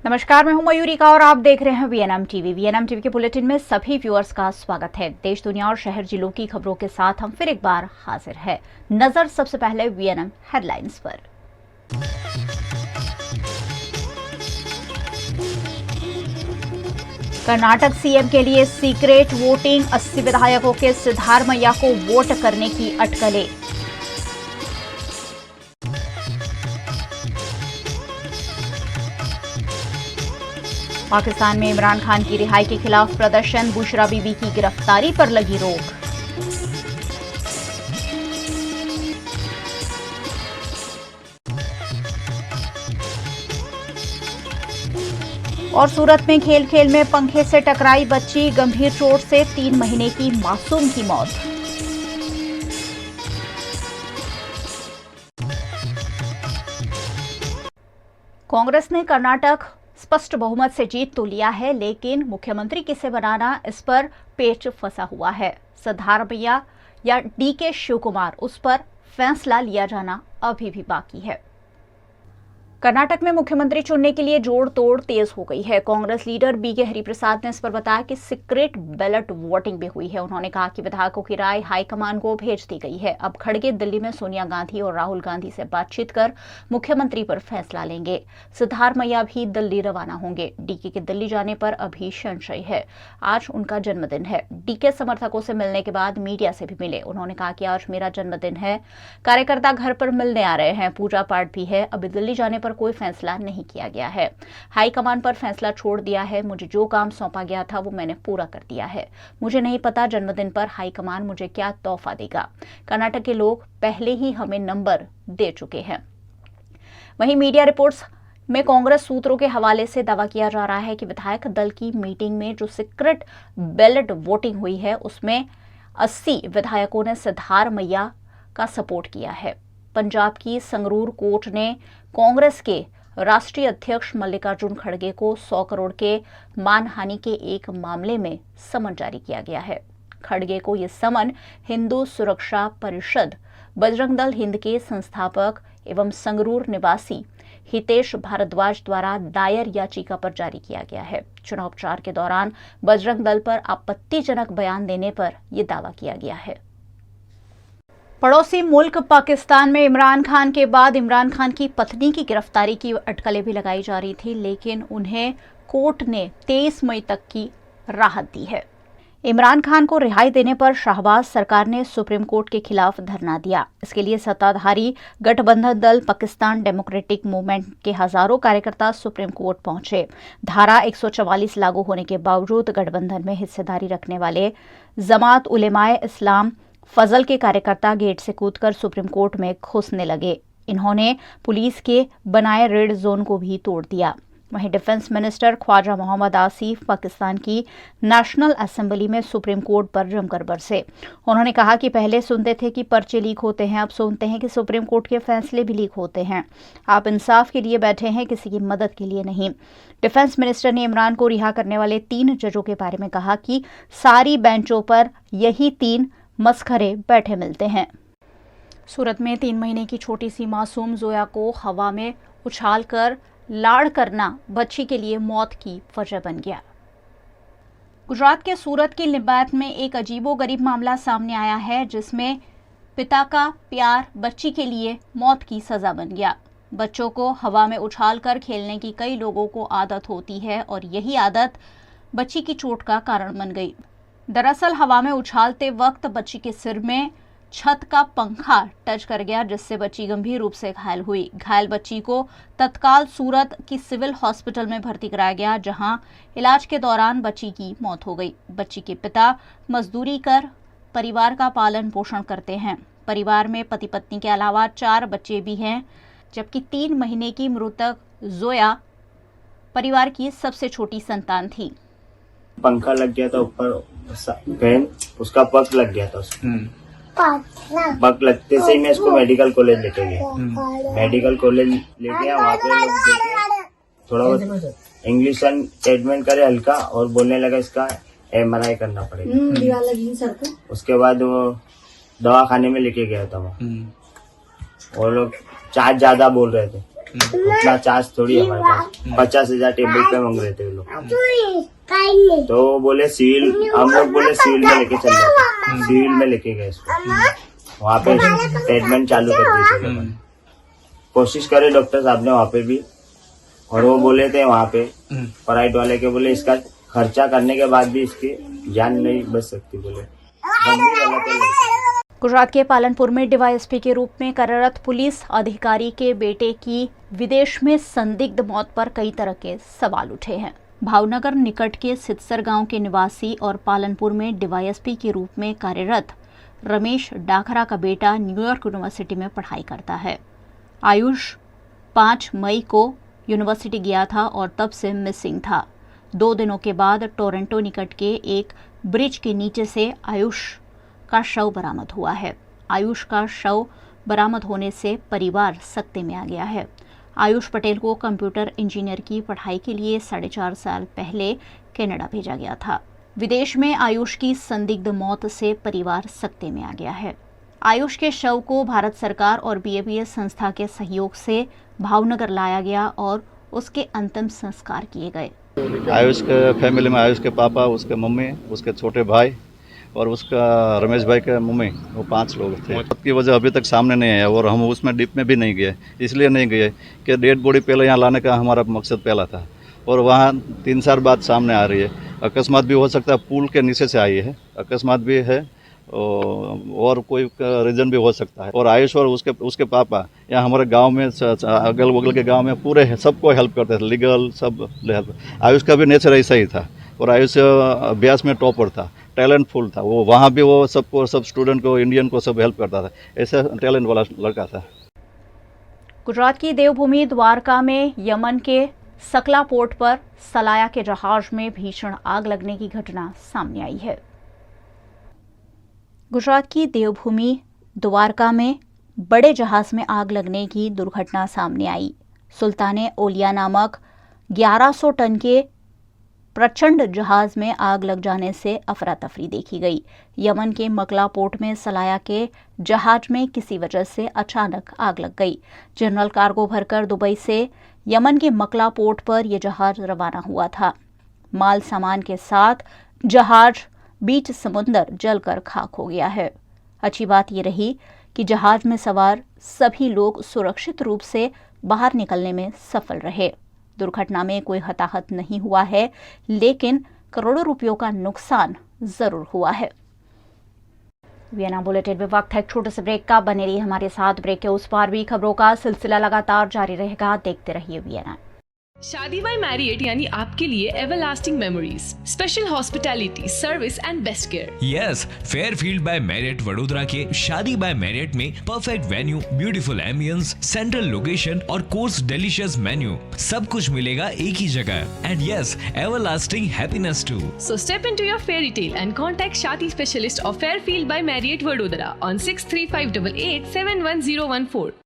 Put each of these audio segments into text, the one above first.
नमस्कार, मैं हूं मयूरिका और आप देख रहे हैं वीएनएम टीवी। वीएनएम टीवी के बुलेटिन में सभी व्यूअर्स का स्वागत है। देश, दुनिया और शहर जिलों की खबरों के साथ हम फिर एक बार हाजिर है। नजर सबसे पहले वीएनएम हेडलाइंस पर। कर्नाटक सीएम के लिए सीक्रेट वोटिंग, 80 विधायकों के सिद्धारमैया को वोट करने की अटकलें। पाकिस्तान में इमरान खान की रिहाई के खिलाफ प्रदर्शन, बुशरा बीबी की गिरफ्तारी पर लगी रोक। और सूरत में खेल खेल में पंखे से टकराई बच्ची, गंभीर चोट से 3 महीने की मासूम की मौत। कांग्रेस ने कर्नाटक स्पष्ट बहुमत से जीत तो लिया है, लेकिन मुख्यमंत्री किसे बनाना, इस पर पेच फंसा हुआ है। सिद्धारमैया या डीके शिवकुमार, उस पर फैसला लिया जाना अभी भी बाकी है। कर्नाटक में मुख्यमंत्री चुनने के लिए जोड़ तोड़ तेज हो गई है। कांग्रेस लीडर बीके हरिप्रसाद ने इस पर बताया कि सीक्रेट बैलेट वोटिंग भी हुई है। उन्होंने कहा कि विधायकों की राय हाईकमान को भेज दी गई है। अब खड़गे दिल्ली में सोनिया गांधी और राहुल गांधी से बातचीत कर मुख्यमंत्री पर फैसला लेंगे। सिद्धारमैया भी दिल्ली रवाना होंगे। डीके के दिल्ली जाने पर अभी संशय है। आज उनका जन्मदिन है। डीके समर्थकों से मिलने के बाद मीडिया से भी मिले। उन्होंने कहा कि आज मेरा जन्मदिन है, कार्यकर्ता घर पर मिलने आ रहे हैं, पूजा पाठ भी है। अभी दिल्ली जाने पर कोई फैसला नहीं किया गया है। हाईकमान पर फैसला छोड़ दिया है। मुझे जो काम सौंपा गया था वो मैंने पूरा कर दिया है। मुझे नहीं पता जन्मदिन पर हाईकमान मुझे क्या तोहफा देगा। कर्नाटक के लोग पहले ही हमें नंबर दे चुके हैं। वहीं मीडिया रिपोर्ट्स में कांग्रेस सूत्रों के हवाले से दावा किया जा रहा है कि विधायक दल की मीटिंग में जो सीक्रेट बैलेट वोटिंग हुई है उसमें 80 विधायकों ने सिद्धारमैया का सपोर्ट किया है। पंजाब की संगरूर कोर्ट ने कांग्रेस के राष्ट्रीय अध्यक्ष मल्लिकार्जुन खड़गे को 100 करोड़ के मानहानि के एक मामले में समन जारी किया गया है। खड़गे को यह समन हिंदू सुरक्षा परिषद, बजरंग दल हिंद के संस्थापक एवं संगरूर निवासी हितेश भारद्वाज द्वारा दायर याचिका पर जारी किया गया है। चुनाव प्रचार के दौरान बजरंग दल पर आपत्तिजनक बयान देने पर यह दावा किया गया है। पड़ोसी मुल्क पाकिस्तान में इमरान खान के बाद इमरान खान की पत्नी की गिरफ्तारी की अटकलें भी लगाई जा रही थी, लेकिन उन्हें कोर्ट ने 23 मई तक की राहत दी है। इमरान खान को रिहाई देने पर शहबाज सरकार ने सुप्रीम कोर्ट के खिलाफ धरना दिया। इसके लिए सत्ताधारी गठबंधन दल पाकिस्तान डेमोक्रेटिक मूवमेंट के हजारों कार्यकर्ता सुप्रीम कोर्ट पहुंचे। धारा 144 लागू होने के बावजूद गठबंधन में हिस्सेदारी रखने वाले जमात उलेमाए इस्लाम फजल के कार्यकर्ता गेट से कूदकर सुप्रीम कोर्ट में घुसने लगे। इन्होंने पुलिस के बनाए रेड जोन को भी तोड़ दिया। वहीं डिफेंस मिनिस्टर ख्वाजा मोहम्मद आसिफ पाकिस्तान की नेशनल असेंबली में सुप्रीम कोर्ट पर जमकर बरसे। उन्होंने कहा कि पहले सुनते थे कि पर्चे लीक होते हैं, अब सुनते हैं कि सुप्रीम कोर्ट के फैसले भी लीक होते हैं। आप इंसाफ के लिए बैठे हैं, किसी की मदद के लिए नहीं। डिफेंस मिनिस्टर ने इमरान को रिहा करने वाले 3 जजों के बारे में कहा कि सारी बेंचों पर यही 3 मस्खरे बैठे मिलते हैं। सूरत में 3 महीने की छोटी सी मासूम जोया को हवा में उछालकर लाड़ करना बच्ची के लिए मौत की वजह बन गया। गुजरात के सूरत की लिंबायत में एक अजीबोगरीब मामला सामने आया है, जिसमें पिता का प्यार बच्ची के लिए मौत की सजा बन गया। बच्चों को हवा में उछालकर खेलने की कई लोगों को आदत होती है और यही आदत बच्ची की चोट का कारण बन गई। दरअसल हवा में उछालते वक्त बच्ची के सिर में छत का पंखा टच कर गया, जिससे बच्ची गंभीर रूप से घायल हुई। घायल बच्ची को तत्काल सूरत की सिविल हॉस्पिटल में भर्ती कराया गया, जहां इलाज के दौरान बच्ची की मौत हो गई। बच्ची के पिता मजदूरी कर परिवार का पालन पोषण करते हैं। परिवार में पति पत्नी के अलावा 4 बच्चे भी हैं, जबकि 3 महीने की मृतक जोया परिवार की सबसे छोटी संतान थी। पंखा लग गया था ऊपर फैन, उसका पग लग गया था पग लगते से ही मैं इसको मेडिकल कॉलेज लेके गया। मेडिकल कॉलेज ले गया, वहाँ पे लोग देखे, थोड़ा बहुत इंग्लिश ट्रीटमेंट करे हल्का, और बोलने लगा इसका MRI करना पड़ेगा। उसके बाद वो दवा खाने में लेके गया था वो, और लोग चार्ज ज्यादा बोल रहे थे। उतना चार्ज थोड़ी है हमारे पास। 50,000 टेबल पे मांग रहे थे वो लोग। तो वो बोले सिविल, हम लोग बोले सिविल में लेके चल जाते। सिविल में लेके गए इसको, वहाँ पे ट्रीटमेंट चालू कर दी। कोशिश करे डॉक्टर साहब ने वहाँ पे भी, और वो बोले थे वहाँ पे प्राइवेट वाले के, बोले इसका खर्चा करने के बाद भी इसकी जान नहीं बच सकती, बोले गंभीर हालत है। गुजरात के पालनपुर में डीवाईएसपी के रूप में कार्यरत पुलिस अधिकारी के बेटे की विदेश में संदिग्ध मौत पर कई तरह के सवाल उठे हैं। भावनगर निकट के सितसर गांव के निवासी और पालनपुर में डीवाईएसपी के रूप में कार्यरत रमेश डाखरा का बेटा न्यूयॉर्क यूनिवर्सिटी में पढ़ाई करता है। आयुष 5 मई को यूनिवर्सिटी गया था और तब से मिसिंग था। 2 दिनों के बाद टोरंटो निकट के एक ब्रिज के नीचे से आयुष का शव बरामद हुआ है। आयुष का शव बरामद होने से परिवार सकते में आ गया है। आयुष पटेल को कंप्यूटर इंजीनियर की पढ़ाई के लिए 4.5 साल पहले कनाडा भेजा गया था। विदेश में आयुष की संदिग्ध मौत से परिवार सकते में आ गया है। आयुष के शव को भारत सरकार और BAPS संस्था के सहयोग से भावनगर लाया गया और उसके अंतिम संस्कार किए गए। आयुष के फैमिली में आयुष के पापा, उसके मम्मी, उसके छोटे भाई और उसका रमेश भाई के मम्मी, वो 5 लोग थे। मौत की वजह अभी तक सामने नहीं आया और हम उसमें डीप में भी नहीं गए। इसलिए नहीं गए कि डेड बॉडी पहले यहाँ लाने का हमारा मकसद पहला था और वहाँ 3-4 बात सामने आ रही है। अकस्मात भी हो सकता है, पुल के नीचे से आई है, अकस्मात भी है और कोई रीज़न भी हो सकता है। और आयुष और उसके पापा यहाँ हमारे गांव में, अगल बगल के गांव में पूरे सबको हेल्प करते थे, लीगल सब हेल्प। आयुष का भी नेचर ऐसा ही था और आयुष अभ्यास में टॉपर था, टैलेंटफुल था। वो वहाँ भी वो सबको, सब स्टूडेंट को, इंडियन को सब हेल्प करता था। ऐसा टैलेंट वाला लड़का था। गुजरात की देवभूमि द्वारका में यमन के सकला पोर्ट पर सलाया के जहाज में भीषण आग लगने की घटना सामने आई है। गुजरात की देवभूमि द्वारका में बड़े जहाज में आग लगने की दुर्घटना सामने आई। सुल्ताने ओलिया नामक 1100 टन के प्रचंड जहाज में आग लग जाने से अफरा तफरी देखी गई। यमन के मकला पोर्ट में सलाया के जहाज में किसी वजह से अचानक आग लग गई। जनरल कार्गो भरकर दुबई से यमन के मकला पोर्ट पर यह जहाज रवाना हुआ था। माल सामान के साथ जहाज बीच समुंदर जलकर खाक हो गया है। अच्छी बात यह रही कि जहाज में सवार सभी लोग सुरक्षित रूप से बाहर निकलने में सफल रहे। दुर्घटना में कोई हताहत नहीं हुआ है, लेकिन करोड़ों रुपयों का नुकसान जरूर हुआ है। वीएनआर बुलेटिन में वक्त है एक छोटे से ब्रेक का। बने रहिए हमारे साथ। ब्रेक के उस पार भी खबरों का सिलसिला लगातार जारी रहेगा। देखते रहिए वीएनआर। शादी बाय मैरियट यानी आपके लिए everlasting memories, special hospitality, service and best care. Yes, Fairfield by Marriott Vadodara के शादी बाय मैरियट में perfect venue, beautiful ambience, central location और कोर्स डिलीशियस मेन्यू, सब कुछ मिलेगा एक ही जगह। And yes, everlasting happiness too. So step into your fairy tale and contact Shadi specialist of Fairfield by Marriott Vadodara on 63588 71014.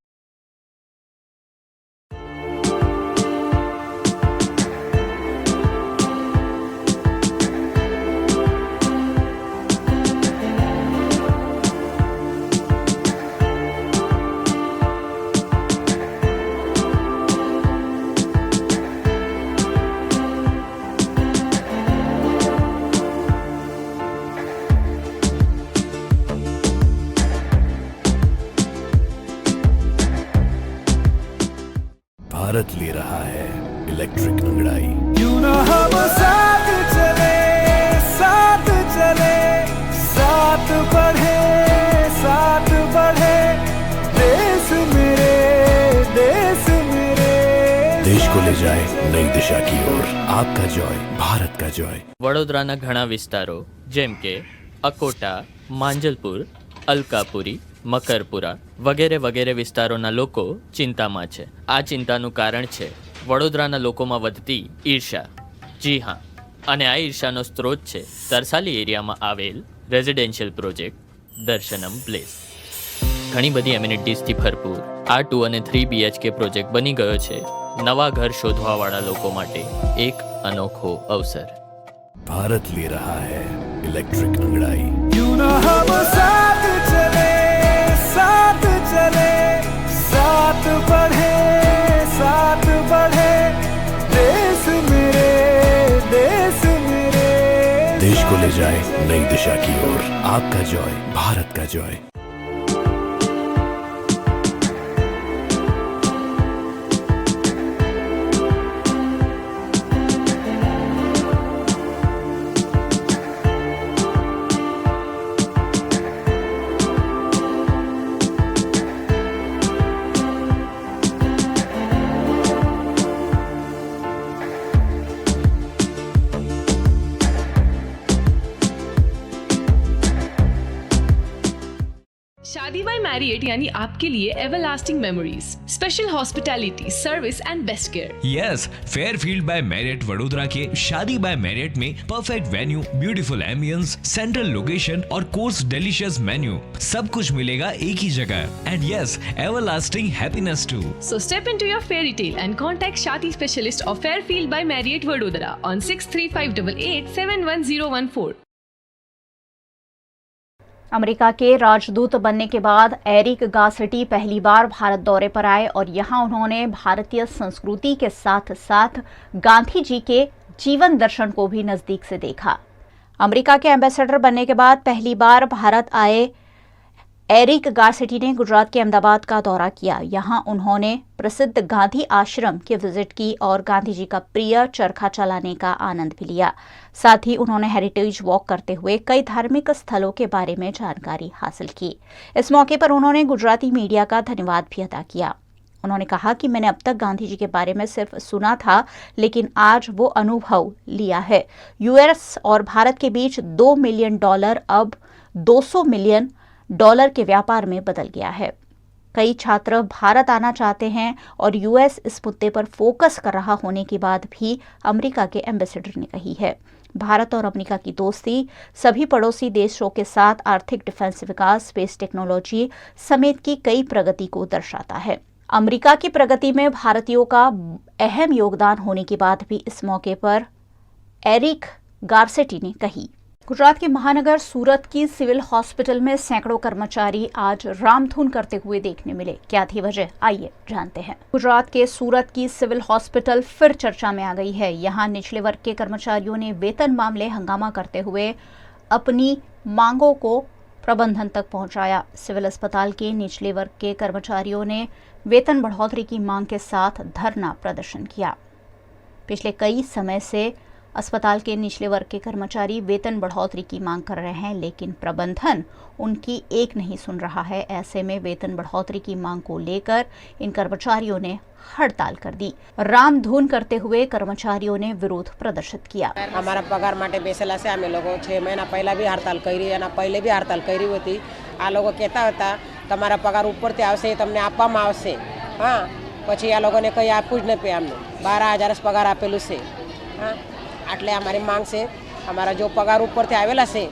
Bharat ले रहा है इलेक्ट्रिक अंगड़ाई। क्यों ना हम साथ चले, साथ चले, साथ बढ़े, साथ बढ़े, देश मेरे, देश मेरे। देश को ले जाए नई दिशा की ओर। आपका जॉय, भारत का जॉय। વડોદરાના ઘણા વિસ્તારો જેમ કે અકોટા, માંજલપુર, અલકાપુરી, મકરપુરા વગેરે વગેરે વિસ્તારોના લોકો ચિંતામાં છે। આ ચિંતાનું કારણ છે વડોદરાના લોકોમાં વધતી ઈર્ષા। જી હા, અને આ ઈર્ષાનો સ્ત્રોત છે તરસાલી એરિયામાં આવેલ રેઝિડેન્શિયલ પ્રોજેક્ટ દર્શનમ પ્લેસ। ઘણી બધી એમિનિટીઝથી ભરપૂર આ 2 અને 3 BHK પ્રોજેક્ટ બની ગયો છે નવા ઘર શોધવાવાળા લોકો માટે એક અનોખો અવસર। भारत ले रहा है इलेक्ट्रिक अंगड़ाई। क्यों ना हम साथ चले, साथ चले, साथ बढ़े, ले जाए नई दिशा की ओर। आपका जॉय, भारत का जॉय। शादी बाय मैरियट यानी आपके लिए everlasting memories, special hospitality, service and best care. Yes, Fairfield by Marriott Vadodara के शादी बाय मैरियट में perfect venue, beautiful ambience, central location और कोर्स डिलीशियस मेन्यू, सब कुछ मिलेगा एक ही जगह। And yes, everlasting happiness too. So step into your fairy tale and contact Shadi Specialist of Fairfield by Marriott Vadodara on 6358 71014. America के राजदूत बनने के बाद एरिक गार्सेटी पहली बार भारत दौरे पर आए और यहां उन्होंने भारतीय संस्कृति के साथ साथ गांधी जी के जीवन दर्शन को भी नजदीक से देखा। अमेरिका के एम्बेसडर बनने के बाद पहली बार भारत आए एरिक गार्सेटी ने गुजरात के अहमदाबाद का दौरा किया। यहां उन्होंने प्रसिद्ध गांधी आश्रम की विजिट की और गांधी जी का प्रिय चरखा चलाने का आनंद भी लिया। साथ ही उन्होंने हेरिटेज वॉक करते हुए कई धार्मिक स्थलों के बारे में जानकारी हासिल की। इस मौके पर उन्होंने गुजराती मीडिया का धन्यवाद भी अदा किया। उन्होंने कहा कि मैंने अब तक गांधी जी के बारे में सिर्फ सुना था, लेकिन आज वो अनुभव लिया है। यूएस और भारत के बीच $2 मिलियन अब $200 मिलियन के व्यापार में बदल गया है। कई छात्र भारत आना चाहते हैं और यूएस इस मुद्दे पर फोकस कर रहा होने की बात भी अमेरिका के एम्बेसडर ने कही है। भारत और अमेरिका की दोस्ती सभी पड़ोसी देशों के साथ आर्थिक, डिफेंस विकास, स्पेस टेक्नोलॉजी समेत की कई प्रगति को दर्शाता है। अमेरिका की प्रगति में भारतीयों का अहम योगदान होने की बात भी इस मौके पर एरिक गार्सेटी ने कही। गुजरात के महानगर सूरत की सिविल हॉस्पिटल में सैकड़ों कर्मचारी आज रामधुन करते हुए देखने मिले। क्या थी वजह, आइए जानते हैं। गुजरात के सूरत की सिविल हॉस्पिटल फिर चर्चा में आ गई है। यहां निचले वर्ग के कर्मचारियों ने वेतन मामले हंगामा करते हुए अपनी मांगों को प्रबंधन तक पहुंचाया। सिविल अस्पताल के निचले वर्ग के कर्मचारियों ने वेतन बढ़ोतरी की मांग के साथ धरना प्रदर्शन किया। पिछले कई समय से अस्पताल के निचले वर्ग के कर्मचारी वेतन बढ़ोतरी की मांग कर रहे हैं, लेकिन प्रबंधन उनकी एक नहीं सुन रहा है। ऐसे में वेतन बढ़ोतरी की मांग को लेकर इन कर्मचारियों ने हड़ताल कर दी। रामधुन करते हुए कर्मचारियों ने विरोध प्रदर्शित किया। हमारा पगार माटे बेसेला से आमे लोगों 6 महीना पहला भी हड़ताल करी અને पहले भी हड़ताल करी होती। आ लोगों कहता હતા તમારા પગાર ઉપરથી આવશે, તમને આપવામાં આવશે। હા, પછી આ લોકોને કંઈ આપવું જ ન પે। અમને 12,000 પગાર આપેલું છે। હા, આટલે અમારી માંગ છે। અમારા જો પગાર ઉપરથી આવેલા છે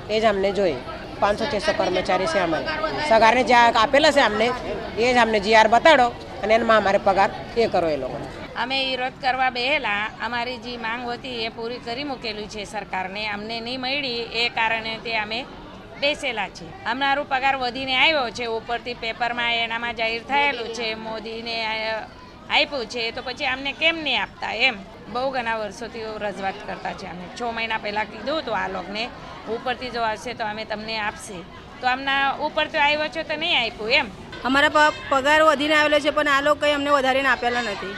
તે જ અમને જોઈએ। 500-600 કર્મચારી છે અમારે। સગારને જે આપેલા છે અમને એ જ અમને જીઆર બતાડો અને એમાં અમારે પગાર એ કરો એ લોકોને। અમે વિરોધ કરવા બેહેલા, અમારી જે માંગ હતી એ પૂરી કરી મૂકેલી છે સરકારને, અમને નહીં મળી એ કારણે તે અમે બેસેલા છે। અમારો પગાર વધીને આવ્યો છે, ઉપરથી પેપરમાં એનામાં જાહેર થયેલું છે, મોદીને આપ્યું છે, તો પછી અમને કેમ નહીં આપતા એમ। બહુ ઘણા વર્ષોથી રજૂઆત કરતા છે। અમે 6 મહિના પહેલાં કીધું હતું આ લોકોને ઉપરથી જો આવશે તો અમે તમને આપશે, તો અમને ઉપરથી આવ્યો છે તો નહીં આપ્યું એમ। અમારા પગાર વધીને આવેલો છે પણ આ લોકો કંઈ અમને વધારીને આપેલા નથી,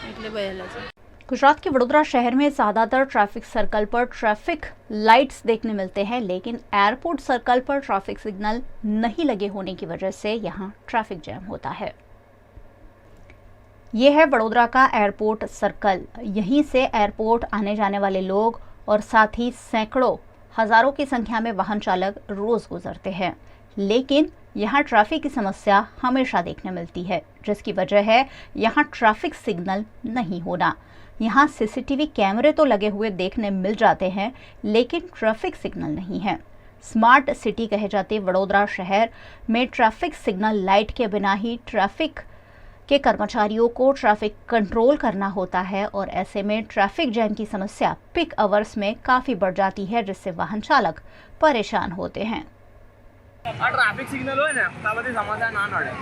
એટલે બહેલા છે। गुजरात के वडोदरा शहर में ज्यादातर ट्रैफिक सर्कल पर ट्रैफिक लाइट्स देखने मिलते हैं, लेकिन एयरपोर्ट सर्कल पर ट्रैफिक सिग्नल नहीं लगे होने की वजह से यहां ट्रैफिक जैम होता है। यह है वडोदरा का एयरपोर्ट सर्कल। यहीं से एयरपोर्ट आने जाने वाले लोग और साथ ही सैकड़ों हजारों की संख्या में वाहन चालक रोज गुजरते हैं, लेकिन यहाँ ट्रैफिक की समस्या हमेशा देखने मिलती है, जिसकी वजह है यहाँ ट्रैफिक सिग्नल नहीं होना। यहाँ सीसीटीवी कैमरे तो लगे हुए देखने मिल जाते हैं, लेकिन ट्रैफिक सिग्नल नहीं है। स्मार्ट सिटी कहे जाते वडोदरा शहर में ट्रैफिक सिग्नल लाइट के बिना ही ट्रैफिक के कर्मचारियों को ट्रैफिक कंट्रोल करना होता है और ऐसे में ट्रैफिक जैम की समस्या पीक आवर्स में काफ़ी बढ़ जाती है, जिससे वाहन चालक परेशान होते हैं। ट्रैफिक सिग्नल हो ना समस्या ना नड़े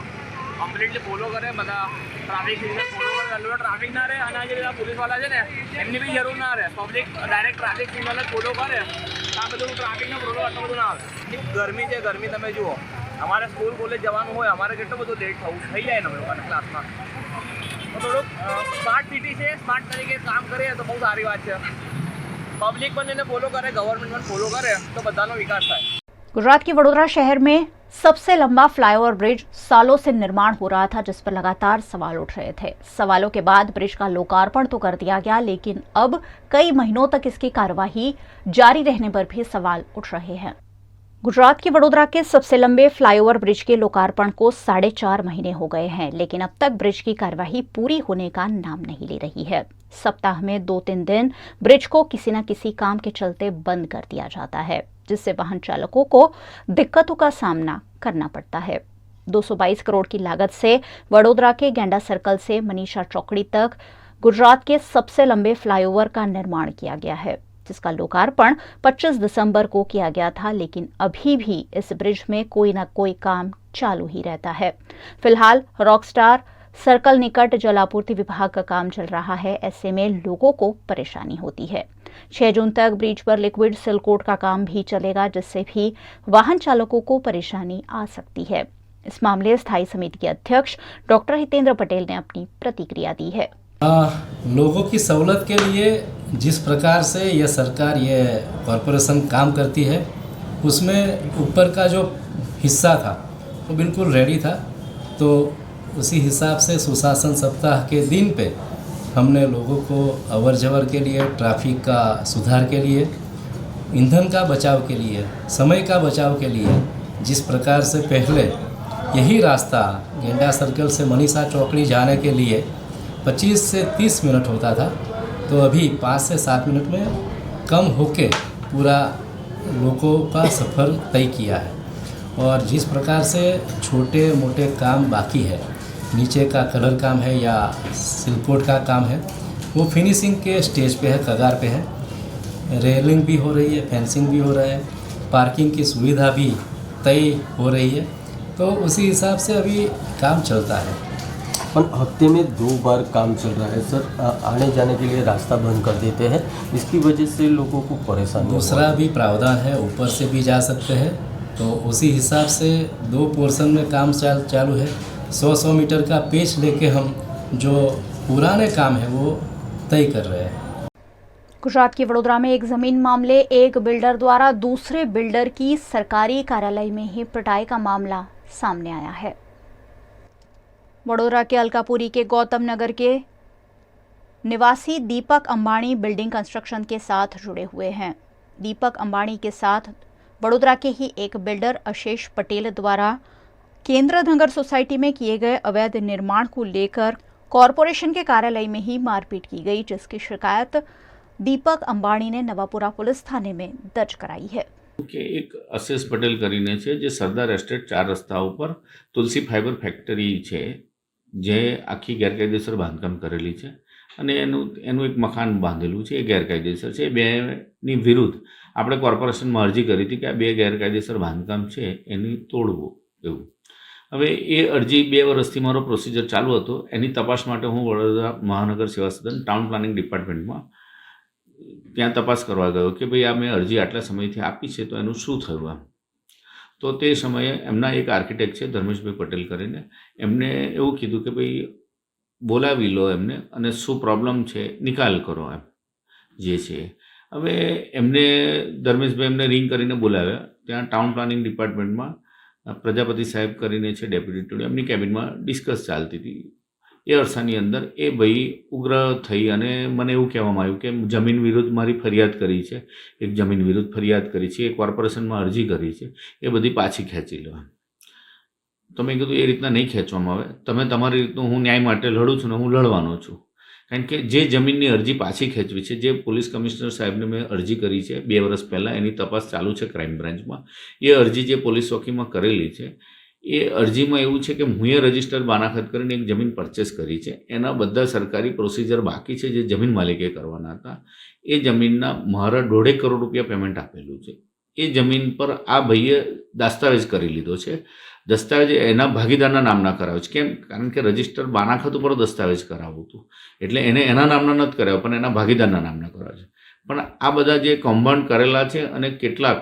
કમ્પ્લીટલી ફોલો કરે, બધા ટ્રાફિક સિગ્નલ ફોલો કરે, ટ્રાફિક ના રહે અને આ જે બધા પોલીસવાળા છે ને એમની બી જરૂર ના રહે, પબ્લિક ડાયરેક્ટ ટ્રાફિક સિગ્નલ જ ફોલો કરે, આ બધું ટ્રાફિકનો પ્રોબ્લેમ આટલું બધું ના આવે. ગરમી છે, ગરમી તમે જુઓ, અમારે સ્કૂલ કોલેજ જવાનું હોય, અમારે કેટલું બધું લેટ થઈ જાય ને અમે લોકોને ક્લાસમાં. તો થોડુંક સ્માર્ટ સિટી છે, સ્માર્ટ તરીકે કામ કરીએ તો બહુ સારી વાત છે. પબ્લિક પણ એને ફોલો करे, गवर्नमेंट પણ ફોલો કરે તો બધાનો વિકાસ થાય. गुजरात के वडोदरा शहर में सबसे लंबा फ्लाईओवर ब्रिज सालों से निर्माण हो रहा था, जिस पर लगातार सवाल उठ रहे थे. सवालों के बाद ब्रिज का लोकार्पण तो कर दिया गया, लेकिन अब कई महीनों तक इसकी कार्यवाही जारी रहने पर भी सवाल उठ रहे हैं. गुजरात के वडोदरा के सबसे लंबे फ्लाईओवर ब्रिज के लोकार्पण को 4.5 महीने हो गए हैं, लेकिन अब तक ब्रिज की कार्यवाही पूरी होने का नाम नहीं ले रही है. सप्ताह में 2-3 दिन ब्रिज को किसी न किसी काम के चलते बंद कर दिया जाता है, जिससे वाहन चालकों को दिक्कतों का सामना करना पड़ता है. 222 करोड़ की लागत से वडोदरा के गेंडा सर्कल से मनीषा चौकड़ी तक गुजरात के सबसे लंबे फ्लाईओवर का निर्माण किया गया है, जिसका लोकार्पण 25 दिसंबर को किया गया था, लेकिन अभी भी इस ब्रिज में कोई न कोई काम चालू ही रहता है. फिलहाल रॉकस्टार सर्कल निकट जल आपूर्ति विभाग का काम चल रहा है. ऐसे में लोगों को परेशानी होती है. 6 जून तक ब्रिज पर लिक्विड सिलकोट का काम भी चलेगा, जिससे भी वाहन चालकों को परेशानी आ सकती है. इस मामले स्थायी समिति के अध्यक्ष डॉक्टर हितेंद्र पटेल ने अपनी प्रतिक्रिया दी है. लोगों की सहूलत के लिए जिस प्रकार से यह सरकार, ये कॉरपोरेशन काम करती है, उसमें ऊपर का जो हिस्सा था वो बिल्कुल रेडी था. तो उसी हिसाब से सुशासन सप्ताह के दिन पे हमने लोगों को अवर जवर के लिए, ट्रैफिक का सुधार के लिए, ईंधन का बचाव के लिए, समय का बचाव के लिए, जिस प्रकार से पहले यही रास्ता गेंडा सर्कल से मनीषा चौकड़ी जाने के लिए 25 से 30 मिनट होता था, तो अभी 5 से 7 मिनट में कम होके पूरा लोगों का सफ़र तय किया है. और जिस प्रकार से छोटे मोटे काम बाकी है, नीचे का कलर काम है या सिलकोट का काम है, वो फिनिशिंग के स्टेज पे है, कगार पे है. रेलिंग भी हो रही है, फेंसिंग भी हो रहा है, पार्किंग की सुविधा भी तय हो रही है. तो उसी हिसाब से अभी काम चलता है. पर हफ्ते में 2 बार काम चल रहा है सर. आने जाने के लिए रास्ता बंद कर देते हैं, इसकी वजह से लोगों को परेशानी. दूसरा भी प्रावधान है, ऊपर से भी जा सकते हैं. तो उसी हिसाब से 2 पोर्शन में काम चालू है. 100 मीटर का पेच लेके हम जो पुराने काम है वो तय कर रहे हैं. गुजरात के वडोदरा में एक जमीन मामले, एक बिल्डर द्वारा दूसरे बिल्डर की सरकारी कार्यालय में ही पिटाई का मामला सामने आया है. वडोदरा के अलकापुरी के गौतम नगर के निवासी दीपक अंबानी बिल्डिंग कंस्ट्रक्शन के साथ जुड़े हुए हैं. दीपक अंबानी के साथ वडोदरा के ही एक बिल्डर आशीष पटेल द्वारा केंद्र नगर सोसाइटी में किए गए अवैध निर्माण को लेकर कॉरपोरेशन के कार्यालय में ही मारपीट की गई, जिसकी शिकायत दीपक अंबानी ने नवापुरा पुलिस थाने में दर्ज कराई है. કે એક આશીષ પટેલ કરીને છે, જે સરદાર એસ્ટેટ 4 રસ્તા ઉપર તુલસી ફાઈબર ફેક્ટરી છે, જે આખી ગેરકાયદેસર બાંધકામ કરેલી છે અને એનું એક મકાન બાંધેલું છે, એ ગેરકાયદેસર છે. એ બેની વિરુદ્ધ આપણે કોર્પોરેશનમાં અરજી કરી હતી કે આ 2 ગેરકાયદેસર બાંધકામ છે એની તોડવું એવું. હવે એ અરજી 2 વર્ષથી મારો પ્રોસિજર ચાલુ હતો. એની તપાસ માટે હું વડોદરા મહાનગર સેવા સદન ટાઉન પ્લાનિંગ ડિપાર્ટમેન્ટમાં ત્યાં તપાસ કરવા ગયો કે ભાઈ આ મેં અરજી આટલા સમયથી આપી છે તો એનું શું થયું આમ. તો તે સમયે એમના એક આર્કિટેક્ટ છે ધર્મેશભાઈ પટેલ કરીને, એમને એવું કીધું કે ભાઈ બોલાવી લો એમને અને શું પ્રોબ્લેમ છે નિકાલ કરો એમ જે છે. હવે એમને ધર્મેશભાઈ એમને રિંગ કરીને બોલાવ્યા. ત્યાં ટાઉન પ્લાનિંગ ડિપાર્ટમેન્ટમાં પ્રજાપતિ સાહેબ કરીને છે ડેપ્યુટી ટોડી, એમની કેબિનમાં ડિસ્કસ ચાલતી હતી. એ અરસાની અંદર એ ભાઈ ઉગ્ર થઈ અને મને એવું કહેવામાં આવ્યું કે જમીન વિરુદ્ધ મારી ફરિયાદ કરી છે, એક જમીન વિરુદ્ધ ફરિયાદ કરી છે, એ કોર્પોરેશનમાં અરજી કરી છે, એ બધી પાછી ખેંચી લો. તો મેં કીધું એ રીતના નહીં ખેંચવામાં આવે, તમે તમારી રીતનું, હું ન્યાય માટે લડું છું ને હું લડવાનો છું. કારણ કે જે જમીનની અરજી પાછી ખેંચવી છે, જે પોલીસ કમિશનર સાહેબને મેં અરજી કરી છે 2 વર્ષ પહેલાં, એની તપાસ ચાલુ છે ક્રાઇમ બ્રાન્ચમાં. એ અરજી જે પોલીસ ચોકીમાં કરેલી છે, એ અરજીમાં એવું છે કે હું રજિસ્ટર બાનાખત કરીને એક જમીન પરચેસ કરી છે, એના બધા સરકારી પ્રોસિજર બાકી છે જે જમીન માલિકે કરવાના હતા. એ જમીનના મારા 1.5 કરોડ રૂપિયા પેમેન્ટ આપેલું છે. એ જમીન પર આ ભાઈએ દસ્તાવેજ કરી લીધો છે દસ્તાવેજ એના ભાગીદારના નામના કરાવે છે. કેમ? કારણ કે રજિસ્ટર બાનાખત ઉપર દસ્તાવેજ કરાવવું હતું, એટલે એને એના નામના નથી કરાવ્યા, પણ એના ભાગીદારના નામના કરાવે છે. પણ આ બધા જે કૌભાંડ કરેલા છે અને કેટલાક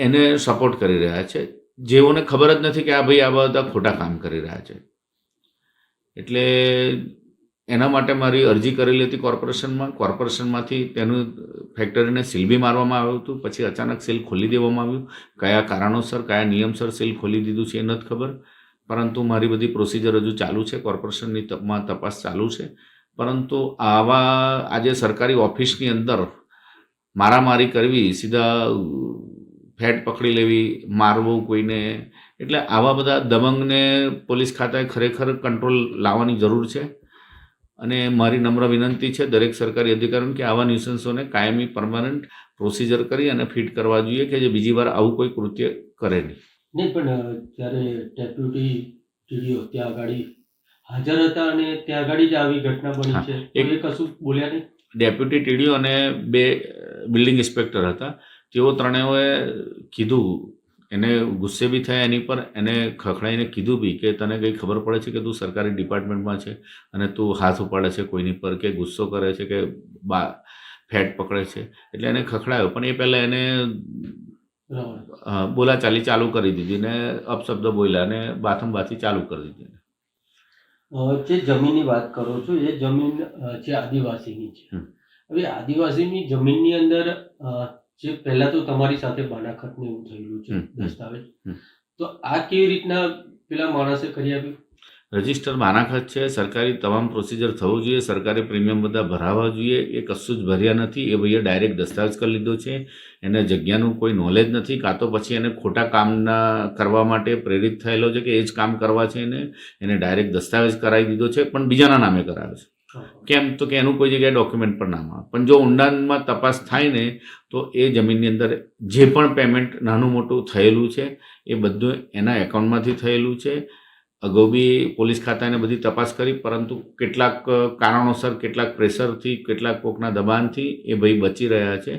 એને સપોર્ટ કરી રહ્યા છે, જેઓને ખબર જ નથી કે આ ભાઈ આ બધા ખોટા કામ કરી રહ્યા છે. એટલે એના માટે મારી અરજી કરેલી હતી કોર્પોરેશનમાંથી તેનું ફેક્ટરીને સીલ બી મારવામાં આવ્યું હતું. પછી અચાનક સીલ ખોલી દેવામાં આવ્યું. કયા કારણોસર, કયા નિયમસર સીલ ખોલી દીધું છે એ નથી ખબર, પરંતુ મારી બધી પ્રોસિજર હજુ ચાલુ છે, કોર્પોરેશનની તપાસ ચાલુ છે. પરંતુ આજે સરકારી ઓફિસની અંદર મારામારી કરવી, સીધા ફેટ પકડી લેવી, મારવું કોઈને, એટલે આવા બધા દબંગને પોલીસ ખાતાએ ખરેખર કંટ્રોલ લાવવાની જરૂર છે. અને મારી નમ્ર વિનંતી છે દરેક સરકારી અધિકારીઓને કે આવા ન્યુસન્સોને કાયમી પરમાનન્ટ પ્રોસિજર કરી અને ફિટ કરવા જોઈએ કે જે બીજી વાર આવું કોઈ કૃત્ય કરે નહીં. પણ જ્યારે ડેપ્યુટી ટીડીઓ ત્યાં આગળ હાજર હતા અને ત્યાં આગળ જ આવી ઘટના બની છે, એ કશું બોલ્યા નહીં? ડેપ્યુટી ટીડીઓ અને 2 બિલ્ડિંગ ઇન્સ્પેક્ટર હતા, તેઓ ત્રણેઓએ કીધું, એને ગુસ્સે બી થયા એની પર, એને ખખડાઈને કીધું બી કે તને કંઈ ખબર પડે છે કે તું સરકારી ડિપાર્ટમેન્ટમાં છે અને તું હાથ ઉપાડે છે કોઈની પર, કે ગુસ્સો કરે છે, કે ફેટ પકડે છે, એટલે એને ખખડાયો. પણ એ પહેલાં એને બોલાચાલી ચાલુ કરી દીધી ને અપશબ્દ બોલ્યા ને બાથમબાથી ચાલુ કરી દીધી. જે જમીનની વાત કરો છો એ જમીન જે આદિવાસીની છે, હવે આદિવાસીની જમીનની અંદર જે પહેલા તો તમારી સાથે બાનાખતને એવું થયેલું છે દસ્તાવેજ, તો આ કેવી રીતના પેલા માણસે કરી આપ્યું? રજિસ્ટર બાનાખત છે, સરકારી તમામ પ્રોસિજર થવું જોઈએ, સરકારી પ્રીમિયમ બધા ભરાવવા જોઈએ, એ કશું જ ભર્યા નથી. એ ભાઈએ ડાયરેક્ટ દસ્તાવેજ કરી લીધો છે, એને જગ્યાનું કોઈ નોલેજ નથી, કાં તો પછી એને ખોટા કામના કરવા માટે પ્રેરિત થયેલો છે કે એ જ કામ કરવા છે, એને ડાયરેક્ટ દસ્તાવેજ કરાવી દીધો છે, પણ બીજાના નામે કરાવે છે. કેમ? તો કે એનું કોઈ જગ્યાએ ડોક્યુમેન્ટ પણ નામ આવે. પણ જો ઊંડાણમાં તપાસ થાય ને તો એ જમીનની અંદર જે પણ પેમેન્ટ નાનું મોટું થયેલું છે એ બધું એના એકાઉન્ટમાંથી થયેલું છે. અગાઉ બી પોલીસ ખાતાને બધી તપાસ કરી, પરંતુ કેટલાક કારણોસર, કેટલાક પ્રેશરથી, કેટલાક કોકના દબાણથી એ ભાઈ બચી રહ્યા છે.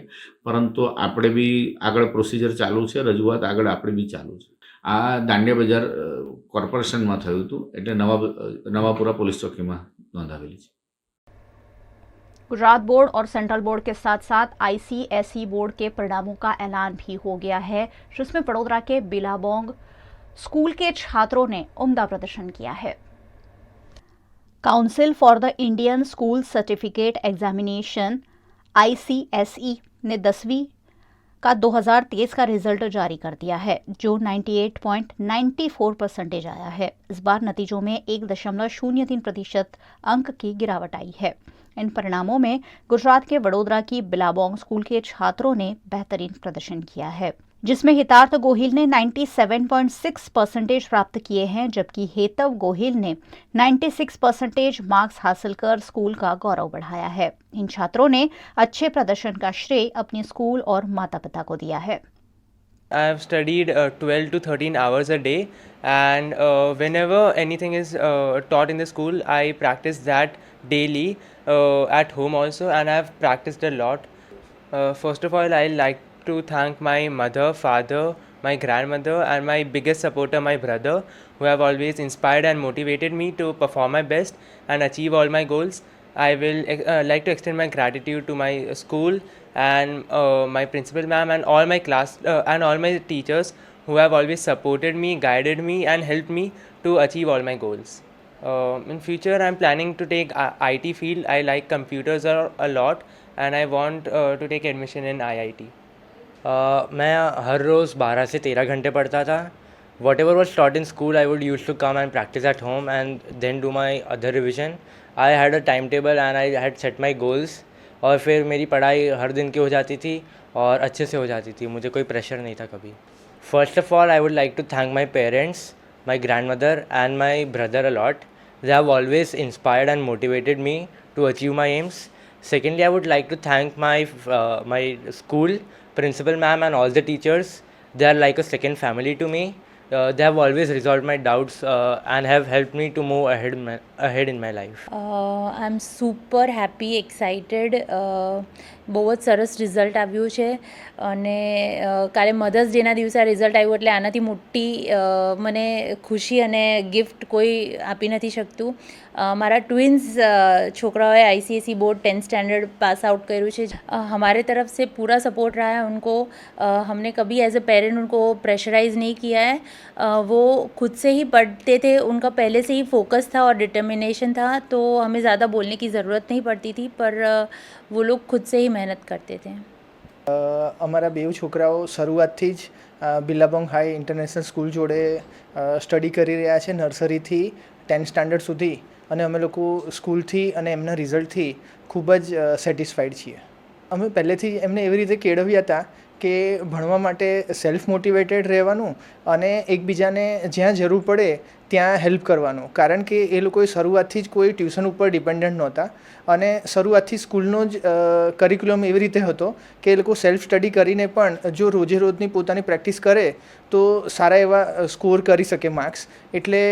પરંતુ આપણે બી આગળ પ્રોસિજર ચાલુ છે, રજૂઆત આગળ આપણે બી ચાલુ છે. આ દાંડિયા બજાર કોર્પોરેશનમાં થયું હતું, એટલે નવાપુરા પોલીસ ચોકીમાં નોંધાવેલી છે. गुजरात बोर्ड और सेंट्रल बोर्ड के साथ साथ ICSE बोर्ड के परिणामों का ऐलान भी हो गया है, जिसमें वडोदरा के बिलाबोंग स्कूल के छात्रों ने उम्दा प्रदर्शन किया है। Council for the Indian school certificate examination ICSE ने 10वीं का 2023 का रिजल्ट जारी कर दिया है, जो 98.94% आया है। इस बार नतीजों में 1.03% अंक की गिरावट आई है। इन परिणामों में गुजरात के वडोदरा की बिलाबोंग स्कूल के छात्रों ने बेहतरीन प्रदर्शन किया है, जिसमें हितार्थ गोहिल ने 97.6% प्राप्त किए हैं, जबकि हेतव गोहिल ने 96% मार्क्स हासिल कर स्कूल का गौरव बढ़ाया है। इन छात्रों ने अच्छे प्रदर्शन का श्रेय अपने स्कूल और माता पिता को दिया है। I have studied 12 to 13 hours a day, and whenever anything is taught in the school, I practice that daily at home also, and I have practiced a lot. First of all, I like to thank my mother, father, my grandmother, and my biggest supporter, my brother, who have always inspired and motivated me to perform my best and achieve all my goals. I will like to extend my gratitude to my school and my principal ma'am and all my class and all my teachers who have always supported me, guided me, and helped me to achieve all my goals. In future, I'm planning to take IT field. I like computers a lot, and I want to take admission in IIT. मैं हर रोज़ 12 से 13 घंटे पढ़ता था. Whatever was taught in school, I would used to come and practice at home and then do my other revision. I had a timetable and I had set my goals. और फिर मेरी पढ़ाई हर दिन की हो जाती थी और अच्छे से हो जाती थी, मुझे कोई प्रेशर नहीं था कभी. First of all, I would like to thank my parents, my grandmother and my brother a lot. They have always inspired and motivated me to achieve my aims. Secondly, I would like to thank my school, principal ma'am and all the teachers. They are like a second family to me. they have always resolved my doubts and have helped me to move ahead in my life. I am super happy excited. બહુ જ સરસ result આવ્યું છે અને કાલે mothers ડેના દિવસે આ result આવ્યું એટલે આનાથી મોટી મને ખુશી અને ગિફ્ટ કોઈ આપી નથી શકતું. મારા ટ્વિન્સ છોકરાઓએ ICSE board 10th standard pass out કર્યું છે. हमारे तरफ से पूरा सपोर्ट रहा है उनको. हमने कभी एज अ पेरेंट उनको प्रेशराइज़ नहीं किया है. वो खुद से ही पढ़ते थे, उनका पहले से ही फोकस था और डिटर्मिनेशन था, तो हमें ज़्यादा बोलने की ज़रूरत नहीं पड़ती थी, पर वो लोग खुद से ही मेहनत करते थे. અમારા બેવ છોકરાઓ શરૂઆતથી જ બિલાબોંગ હાઈ ઇન્ટરનેશનલ સ્કૂલ જોડે સ્ટડી કરી રહ્યા છે, નર્સરીથી 10th સ્ટાન્ડર્ડ સુધી, અને અમે લોકો સ્કૂલથી અને એમના રિઝલ્ટથી ખૂબ જ સેટિસ્ફાઈડ છીએ. અમે પહેલેથી એમને એવી રીતે કેળવ્યા હતા કે ભણવા માટે સેલ્ફ મોટિવેટેડ રહેવાનું અને એકબીજાને જ્યાં જરૂર પડે ત્યાં હેલ્પ કરવાનું, કારણ કે એ લોકોએ શરૂઆતથી જ કોઈ ટ્યુશન ઉપર ડિપેન્ડન્ટ નહોતા અને શરૂઆતથી સ્કૂલનો જ કરિક્યુલમ એવી રીતે હતો કે એ લોકો સેલ્ફ સ્ટડી કરીને પણ જો રોજે રોજની પોતાની પ્રેક્ટિસ કરે તો સારા એવા સ્કોર કરી શકે માર્ક્સ. એટલે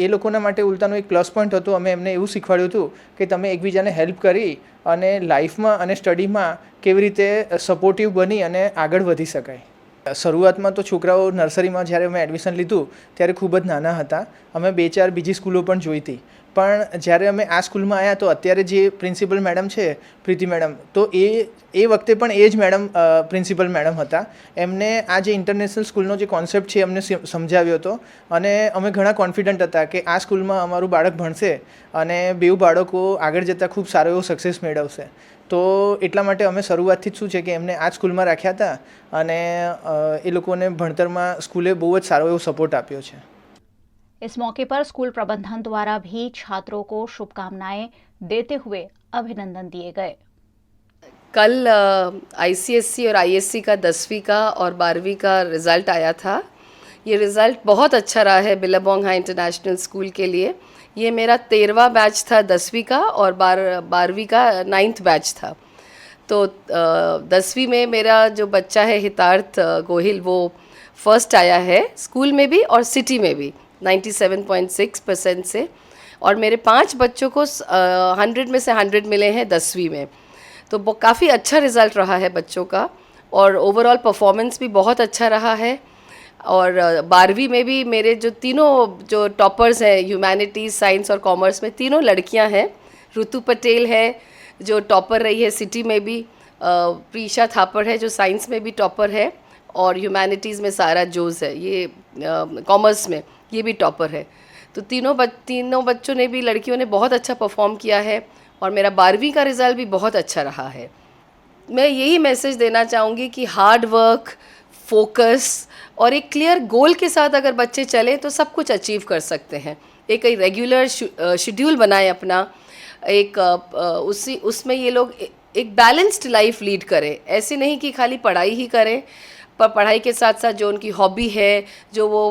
એ લોકોના માટે ઉલટાનો એક પ્લસ પોઈન્ટ હતો. અમે એમને એવું શીખવાડ્યું હતું કે તમે એકબીજાને હેલ્પ કરી અને લાઈફમાં અને સ્ટડીમાં કેવી રીતે સપોર્ટિવ બની અને આગળ વધી શકાય. શરૂઆતમાં તો છોકરાઓ નર્સરીમાં જ્યારે અમે એડમિશન લીધું ત્યારે ખૂબ જ નાના હતા. અમે 2-4 બીજી સ્કૂલો પણ જોઈ હતી, પણ જ્યારે અમે આ સ્કૂલમાં આવ્યા તો અત્યારે જે પ્રિન્સિપલ મેડમ છે પ્રીતિ મેડમ, તો એ વખતે પણ એ જ મેડમ પ્રિન્સિપલ મેડમ હતા. એમને આ જે ઇન્ટરનેશનલ સ્કૂલનો જે કોન્સેપ્ટ છે અમને સમજાવ્યો હતો અને અમે ઘણા કોન્ફિડન્ટ હતા કે આ સ્કૂલમાં અમારું બાળક ભણશે અને બેઉ બાળકો આગળ જતાં ખૂબ સારો એવો સક્સેસ મેળવશે. તો એટલા માટે અમે શરૂઆતથી જ શું છે કે એમને આ સ્કૂલમાં રાખ્યા હતા અને એ લોકોને ભણતરમાં સ્કૂલે બહુ જ સારો એવો સપોર્ટ આપ્યો છે. इस मौके पर स्कूल प्रबंधन द्वारा भी छात्रों को शुभकामनाएं देते हुए अभिनंदन दिए गए. कल ICSE और ISC का 10वीं का और 12वीं का रिज़ल्ट आया था. ये रिज़ल्ट बहुत अच्छा रहा है बिलाबोंग हाई इंटरनेशनल स्कूल के लिए. ये मेरा 13वां बैच था 10वीं का और 12वीं का 9th बैच था. तो 10वीं में मेरा जो बच्चा है हितार्थ गोहिल, वो फर्स्ट आया है स्कूल में भी और सिटी में भी 97.6% से. और मेरे 5 बच्चों को 100 में से 100 मिले हैं 10वीं में. तो काफ़ी अच्छा रिज़ल्ट रहा है बच्चों का और ओवरऑल परफॉर्मेंस भी बहुत अच्छा रहा है. और 12वीं में भी मेरे जो तीनों जो टॉपर्स हैं ह्यूमैनिटीज़, साइंस और कॉमर्स में, तीनों लड़कियां हैं. ऋतु पटेल है जो टॉपर रही है सिटी में भी, प्रीशा थापर है जो साइंस में भी टॉपर है, और ह्यूमैनिटीज़ में सारा जोज़ है, ये कॉमर्स में ये भी टॉपर है. तो तीनों बच्चों ने भी, लड़कियों ने बहुत अच्छा परफॉर्म किया है और मेरा 12वीं का रिज़ल्ट भी बहुत अच्छा रहा है. मैं यही मैसेज देना चाहूँगी कि हार्ड वर्क, फोकस और एक क्लियर गोल के साथ अगर बच्चे चलें तो सब कुछ अचीव कर सकते हैं. एक रेगुलर शेड्यूल बनाएं अपना, एक उसमें ये लोग एक बैलेंस्ड लाइफ लीड करें. ऐसे नहीं कि खाली पढ़ाई ही करें, पर पढ़ाई के साथ साथ जो उनकी हॉबी है, जो वो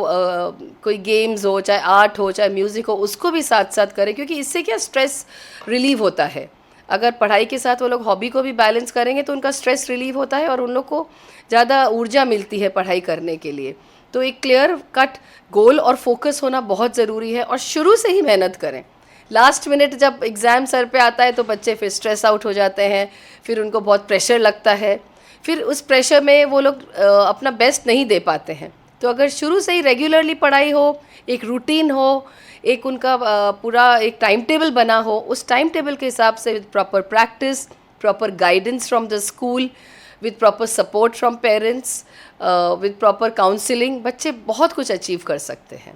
कोई गेम्स हो, चाहे आर्ट हो, चाहे म्यूज़िक हो, उसको भी साथ साथ करें, क्योंकि इससे क्या स्ट्रेस रिलीव होता है. अगर पढ़ाई के साथ वो लोग हॉबी को भी बैलेंस करेंगे तो उनका स्ट्रेस रिलीव होता है और उन लोग को ज़्यादा ऊर्जा मिलती है पढ़ाई करने के लिए. तो एक क्लियर कट गोल और फोकस होना बहुत ज़रूरी है और शुरू से ही मेहनत करें. लास्ट मिनट जब एग्ज़ाम सर पे आता है तो बच्चे फिर स्ट्रेस आउट हो जाते हैं, फिर उनको बहुत प्रेशर लगता है, फिर उस प्रेशर में वो लोग अपना बेस्ट नहीं दे पाते हैं. तो अगर शुरू से ही रेगुलरली पढ़ाई हो, एक रूटीन हो, एक उनका पूरा एक टाइम टेबल बना हो, उस टाइम टेबल के हिसाब से with proper practice, proper guidance from the school, with proper support from parents, with proper counselling, बच्चे बहुत कुछ अचीव कर सकते हैं.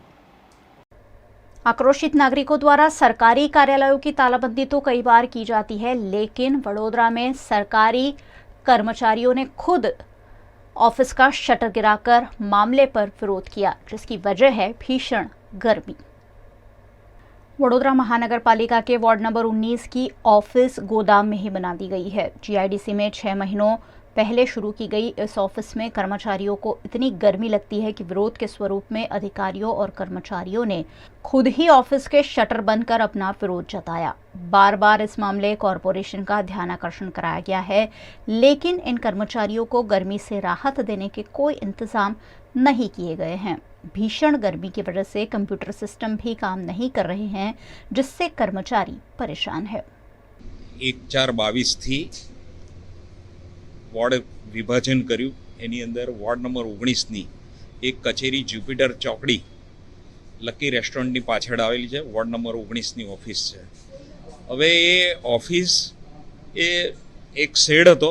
आक्रोशित नागरिकों द्वारा सरकारी कार्यालयों की तालाबंदी तो कई बार की जाती है, लेकिन वडोदरा में सरकारी कर्मचारियों ने खुद ऑफिस का शटर गिराकर मामले पर विरोध किया, जिसकी वजह है भीषण गर्मी. वडोदरा महानगर पालिका के वार्ड नंबर 19 की ऑफिस गोदाम में ही बना दी गई है. GIDC में 6 महीनों पहले शुरू की गई इस ऑफिस में कर्मचारियों को इतनी गर्मी लगती है कि विरोध के स्वरूप में अधिकारियों और कर्मचारियों ने खुद ही ऑफिस के शटर बंद कर अपना विरोध जताया। बार बार इस मामले कॉरपोरेशन का ध्यानाकर्षण कराया गया है, लेकिन इन कर्मचारियों को गर्मी से राहत देने के कोई इंतजाम नहीं किए गए हैं। भीषण गर्मी की वजह से कंप्यूटर सिस्टम भी काम नहीं कर रहे हैं, जिससे कर्मचारी परेशान है। 1/4/22 થી વોર્ડ વિભાજન કર્યું। એની અંદર વોર્ડ નંબર 19ની એક કચેરી જ્યુપિટર ચોકડી લકી રેસ્ટોરન્ટની પાછળ આવેલી છે। વોર્ડ નંબર 19ની ઓફિસ છે। હવે એ ઓફિસ એ એક શેડ હતો,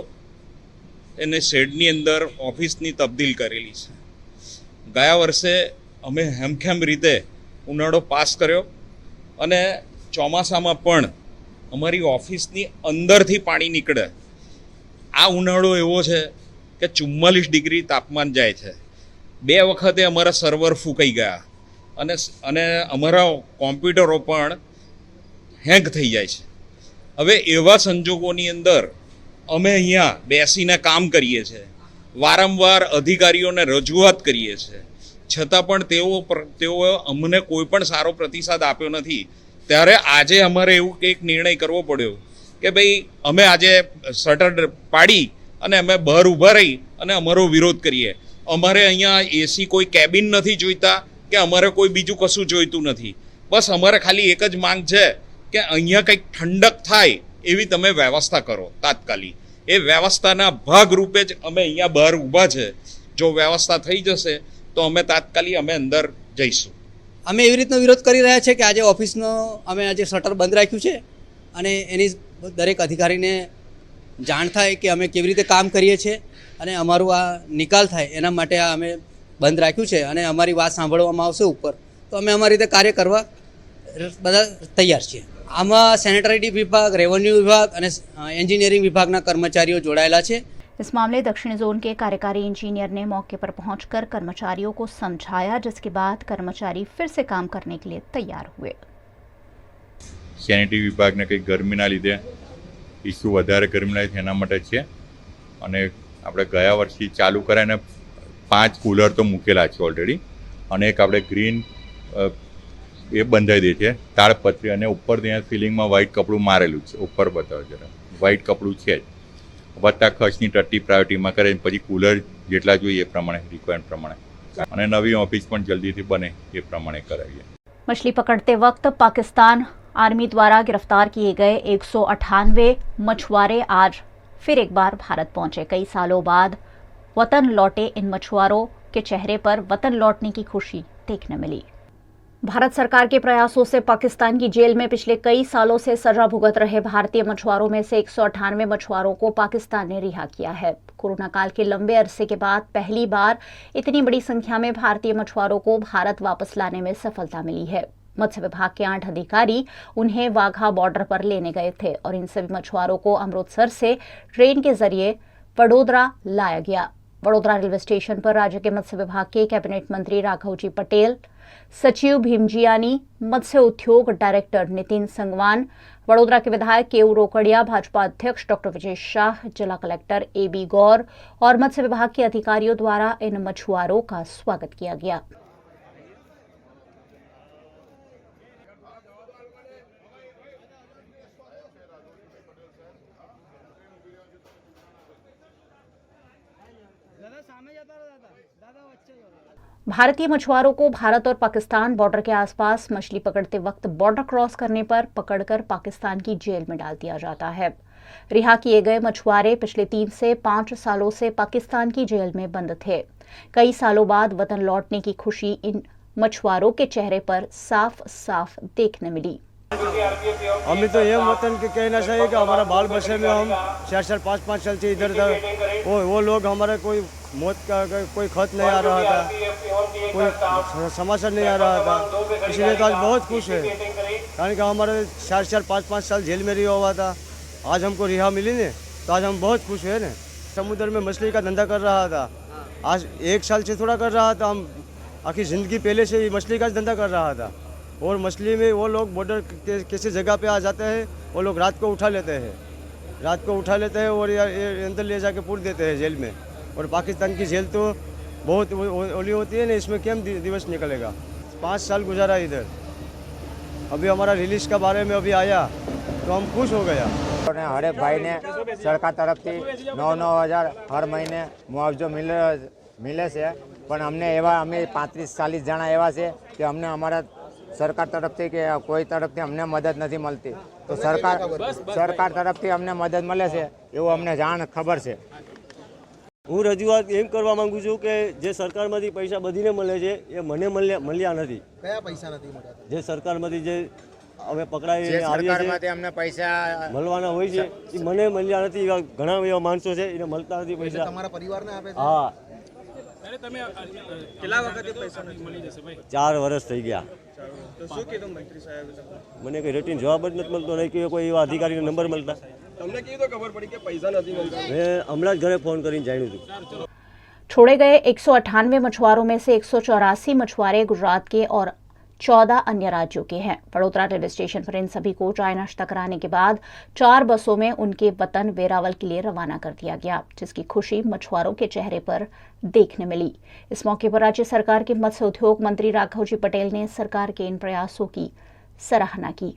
એને શેડની અંદર ઓફિસની તબદીલ કરેલી છે। ગયા વર્ષે અમે હેમખેમ રીતે ઉનાળો પાસ કર્યો અને ચોમાસામાં પણ અમારી ઓફિસની અંદરથી પાણી નીકળે। આ ઉનાળો એવો છે કે 44 ડિગ્રી તાપમાન જાય છે। 2 વખતે અમારા સર્વર ફૂંકાઈ ગયા અને અમારા કોમ્પ્યુટરો પણ હેંગ થઈ જાય છે। હવે એવા સંજોગોની અંદર અમે અહીંયા બેસીને કામ કરીએ છીએ, વારંવાર અધિકારીઓને રજૂઆત કરીએ છીએ, છતાં પણ તેઓ અમને કોઈ પણ સારો પ્રતિસાદ આપ્યો નથી। ત્યારે આજે અમારે એવું એક નિર્ણય કરવો પડ્યો કે ભાઈ અમે આજે શટર પાડી અને અમે બહાર ઊભા રહી અને અમારો વિરોધ કરીએ। અમારે અહીંયા એસી કોઈ કેબિન નથી જોઈતા કે અમારે કોઈ બીજું કશું જોઈતું નથી। બસ અમારે ખાલી એક જ માંગ છે કે અહીંયા કંઈક ઠંડક થાય એવી તમે વ્યવસ્થા કરો તાત્કાલિક। એ વ્યવસ્થાના ભાગરૂપે જ અમે અહીંયા બહાર ઊભા છે। જો વ્યવસ્થા થઈ જશે તો અમે તાત્કાલિક અમે અંદર જઈશું। અમે એવી રીતનો વિરોધ કરી રહ્યા છે કે આજે ઓફિસનો અમે આજે શટર બંધ રાખ્યું છે અને એની દરેક અધિકારીને જાણ થાય કે અમે કેવી રીતે કામ કરીએ છીએ અને અમારું આ નિકાલ થાય એના માટે આ અમે બંધ રાખ્યું છે અને અમારી વાત સાંભળવામાં આવશે ઉપર, તો અમે અમારી રીતે કાર્ય કરવા બધા તૈયાર છીએ। આમાં સેનેટરી વિભાગ, રેવન્યू વિભાગ અને એન્જિનિયરિંગ વિભાગના કર્મચારીઓ જોડાયેલા છે। इस मामले दक्षिण जोन के कार्यकारी इंजीनियर ने मौके पर पहुंचकर कर्मचारियों को समझाया, जिसके बाद कर्मचारी फिर से काम करने के लिए तैयार हुए। સેનેટરી વિભાગને કંઈક ગરમીના લીધે ઇસ્યુ વધારે ગરમીના લીધે એના માટે છે અને આપણે ગયા વર્ષથી ચાલુ કરાઈને 5 કુલર તો મૂકેલા છે ઓલરેડી અને એક આપણે ગ્રીન એ બંધાઈ દે છે તાડપત્રી અને ઉપર ત્યાં સીલિંગમાં વ્હાઇટ કપડું મારેલું છે। ઉપર બતાવો જરા, વ્હાઇટ કપડું છે જ। વધતા ખર્ચની ટટ્ટી પ્રાયોરિટીમાં કરે પછી કુલર જેટલા જોઈએ એ પ્રમાણે રિક્વાયરમેન્ટ પ્રમાણે અને નવી ઓફિસ પણ જલ્દીથી બને એ પ્રમાણે કરાવીએ। मछली पकड़ते वक्त पाकिस्तान आर्मी द्वारा गिरफ्तार किए गए 198 मछुआरे आज फिर एक बार भारत पहुंचे। कई सालों बाद वतन लौटे इन मछुआरों के चेहरे पर वतन लौटने की खुशी देखने मिली। भारत सरकार के प्रयासों से पाकिस्तान की जेल में पिछले कई सालों से सजा भुगत रहे भारतीय मछुआरों में से 198 मछुआरों को पाकिस्तान ने रिहा किया है। कोरोना काल के लंबे अरसे के बाद पहली बार इतनी बड़ी संख्या में भारतीय मछुआरों को भारत वापस लाने में सफलता मिली है। मत्स्य विभाग के 8 अधिकारी उन्हें वाघा बॉर्डर पर लेने गए थे और इन सभी मछुआरों को अमृतसर से ट्रेन के जरिए वडोदरा लाया गया। वडोदरा रेलवे स्टेशन पर राज्य के मत्स्य विभाग के कैबिनेट मंत्री राघवजी पटेल, सचिव भीमजियानी, मत्स्य उद्योग डायरेक्टर नितिन संगवान, वडोदरा के विधायक केयू रोकड़िया, भाजपा अध्यक्ष डॉक्टर विजय शाह, जिला कलेक्टर AB गौर और मत्स्य विभाग के अधिकारियों द्वारा इन मछुआरों का स्वागत किया गया। भारतीय मछुआरों को भारत और पाकिस्तान बॉर्डर के आसपास मछली पकड़ते वक्त बॉर्डर क्रॉस करने पर पकड़कर पाकिस्तान की जेल में डाल दिया जाता है। रिहा किए गए मछुआरे पिछले 3 से 5 सालों से पाकिस्तान की जेल में बंद थे। कई सालों बाद वतन लौटने की खुशी इन मछुआरों के चेहरे पर साफ साफ देखने मिली। हमें तो ये वतन के कहना चाहिए कि हमारा बाल बच्चे में हम 4-4, 5-5 साल से इधर था, वो लोग हमारे कोई मौत का कोई खत नहीं आ रहा था, कोई समाचार नहीं आ रहा था, इसलिए तो आज बहुत खुश है। कारण कि हमारे 4-4, 5-5 साल जेल में रिहा हुआ था, आज हमको रिहा मिली ने तो आज हम बहुत खुश है। समुद्र में मछली का धंधा कर रहा था, आज 1 साल से थोड़ा कर रहा था, हम आखिर ज़िंदगी पहले से ही मछली का धंधा कर रहा था। और मछली में वो लोग बॉर्डर किसी जगह पे आ जाते हैं, वो लोग रात को उठा लेते हैं रात को उठा लेते हैं और ये अंदर ले जाके पूर देते हैं जेल में। और पाकिस्तान की जेल तो बहुत ओली होती है ना, इसमें क्या दिवस निकलेगा। 5 साल गुजारा इधर, अभी हमारा रिलीज का बारे में अभी आया तो हम खुश हो गया। हरेक भाई ने सरकार तरफ थी 9-9 हज़ार हर महीने मुआवजो मिले से, पण अमने एवा अमे 35-40 जना एवा छे कि अमने अमारा सरकार तरफथी के कोई तरफथी अमने मदद नहीं मळती, तो सरकार तरफथी अमने मदद मळे छे एवुं अमने जाण खबर छे। હું રજૂઆત એમ કરવા માંગુ છું કે જે સરકારમાંથી પૈસા બધીને મળે છે એ મને મળ્યા નથી। કયા પૈસા નથી મળ્યા? જે સરકારમાંથી જે અમે પકડાઈ આવીએ સરકારમાંથી અમને પૈસા મળવાના હોય છે એ મને મળ્યા નથી। ઘણા એવા માણસો છે એને મળતા નથી પૈસા। તમારા પરિવારને આપે છે? હા। તમે કેટલા વખતે પૈસા નથી મળી જશે ભાઈ? 4 વર્ષ થઈ ગયા। તો શું કીધું મંત્રી સાહેબ? મને કંઈ રેટિંગ જવાબ જ નથી મળતો, નહીં કે કોઈ એવા અધિકારીનો નંબર મળતા। તમને કેવી તો ખબર પડી કે પૈસા નથી મળતા? મેં હમણાં જ ઘરે ફોન કરીને જાણ્યું હતું। छोड़े गए 198 मछुआरों में से 184 मछुआरे गुजरात के और 14 अन्य राज्यों के हैं। वडोदरा रेलवे स्टेशन पर इन सभी को चाय नाश्ता कराने के बाद 4 बसों में उनके वतन वेरावल के लिए रवाना कर दिया गया, जिसकी खुशी मछुआरों के चेहरे पर देखने मिली। इस मौके पर राज्य सरकार के मत्स्य उद्योग मंत्री राघवजी पटेल ने सरकार के इन प्रयासों की सराहना की।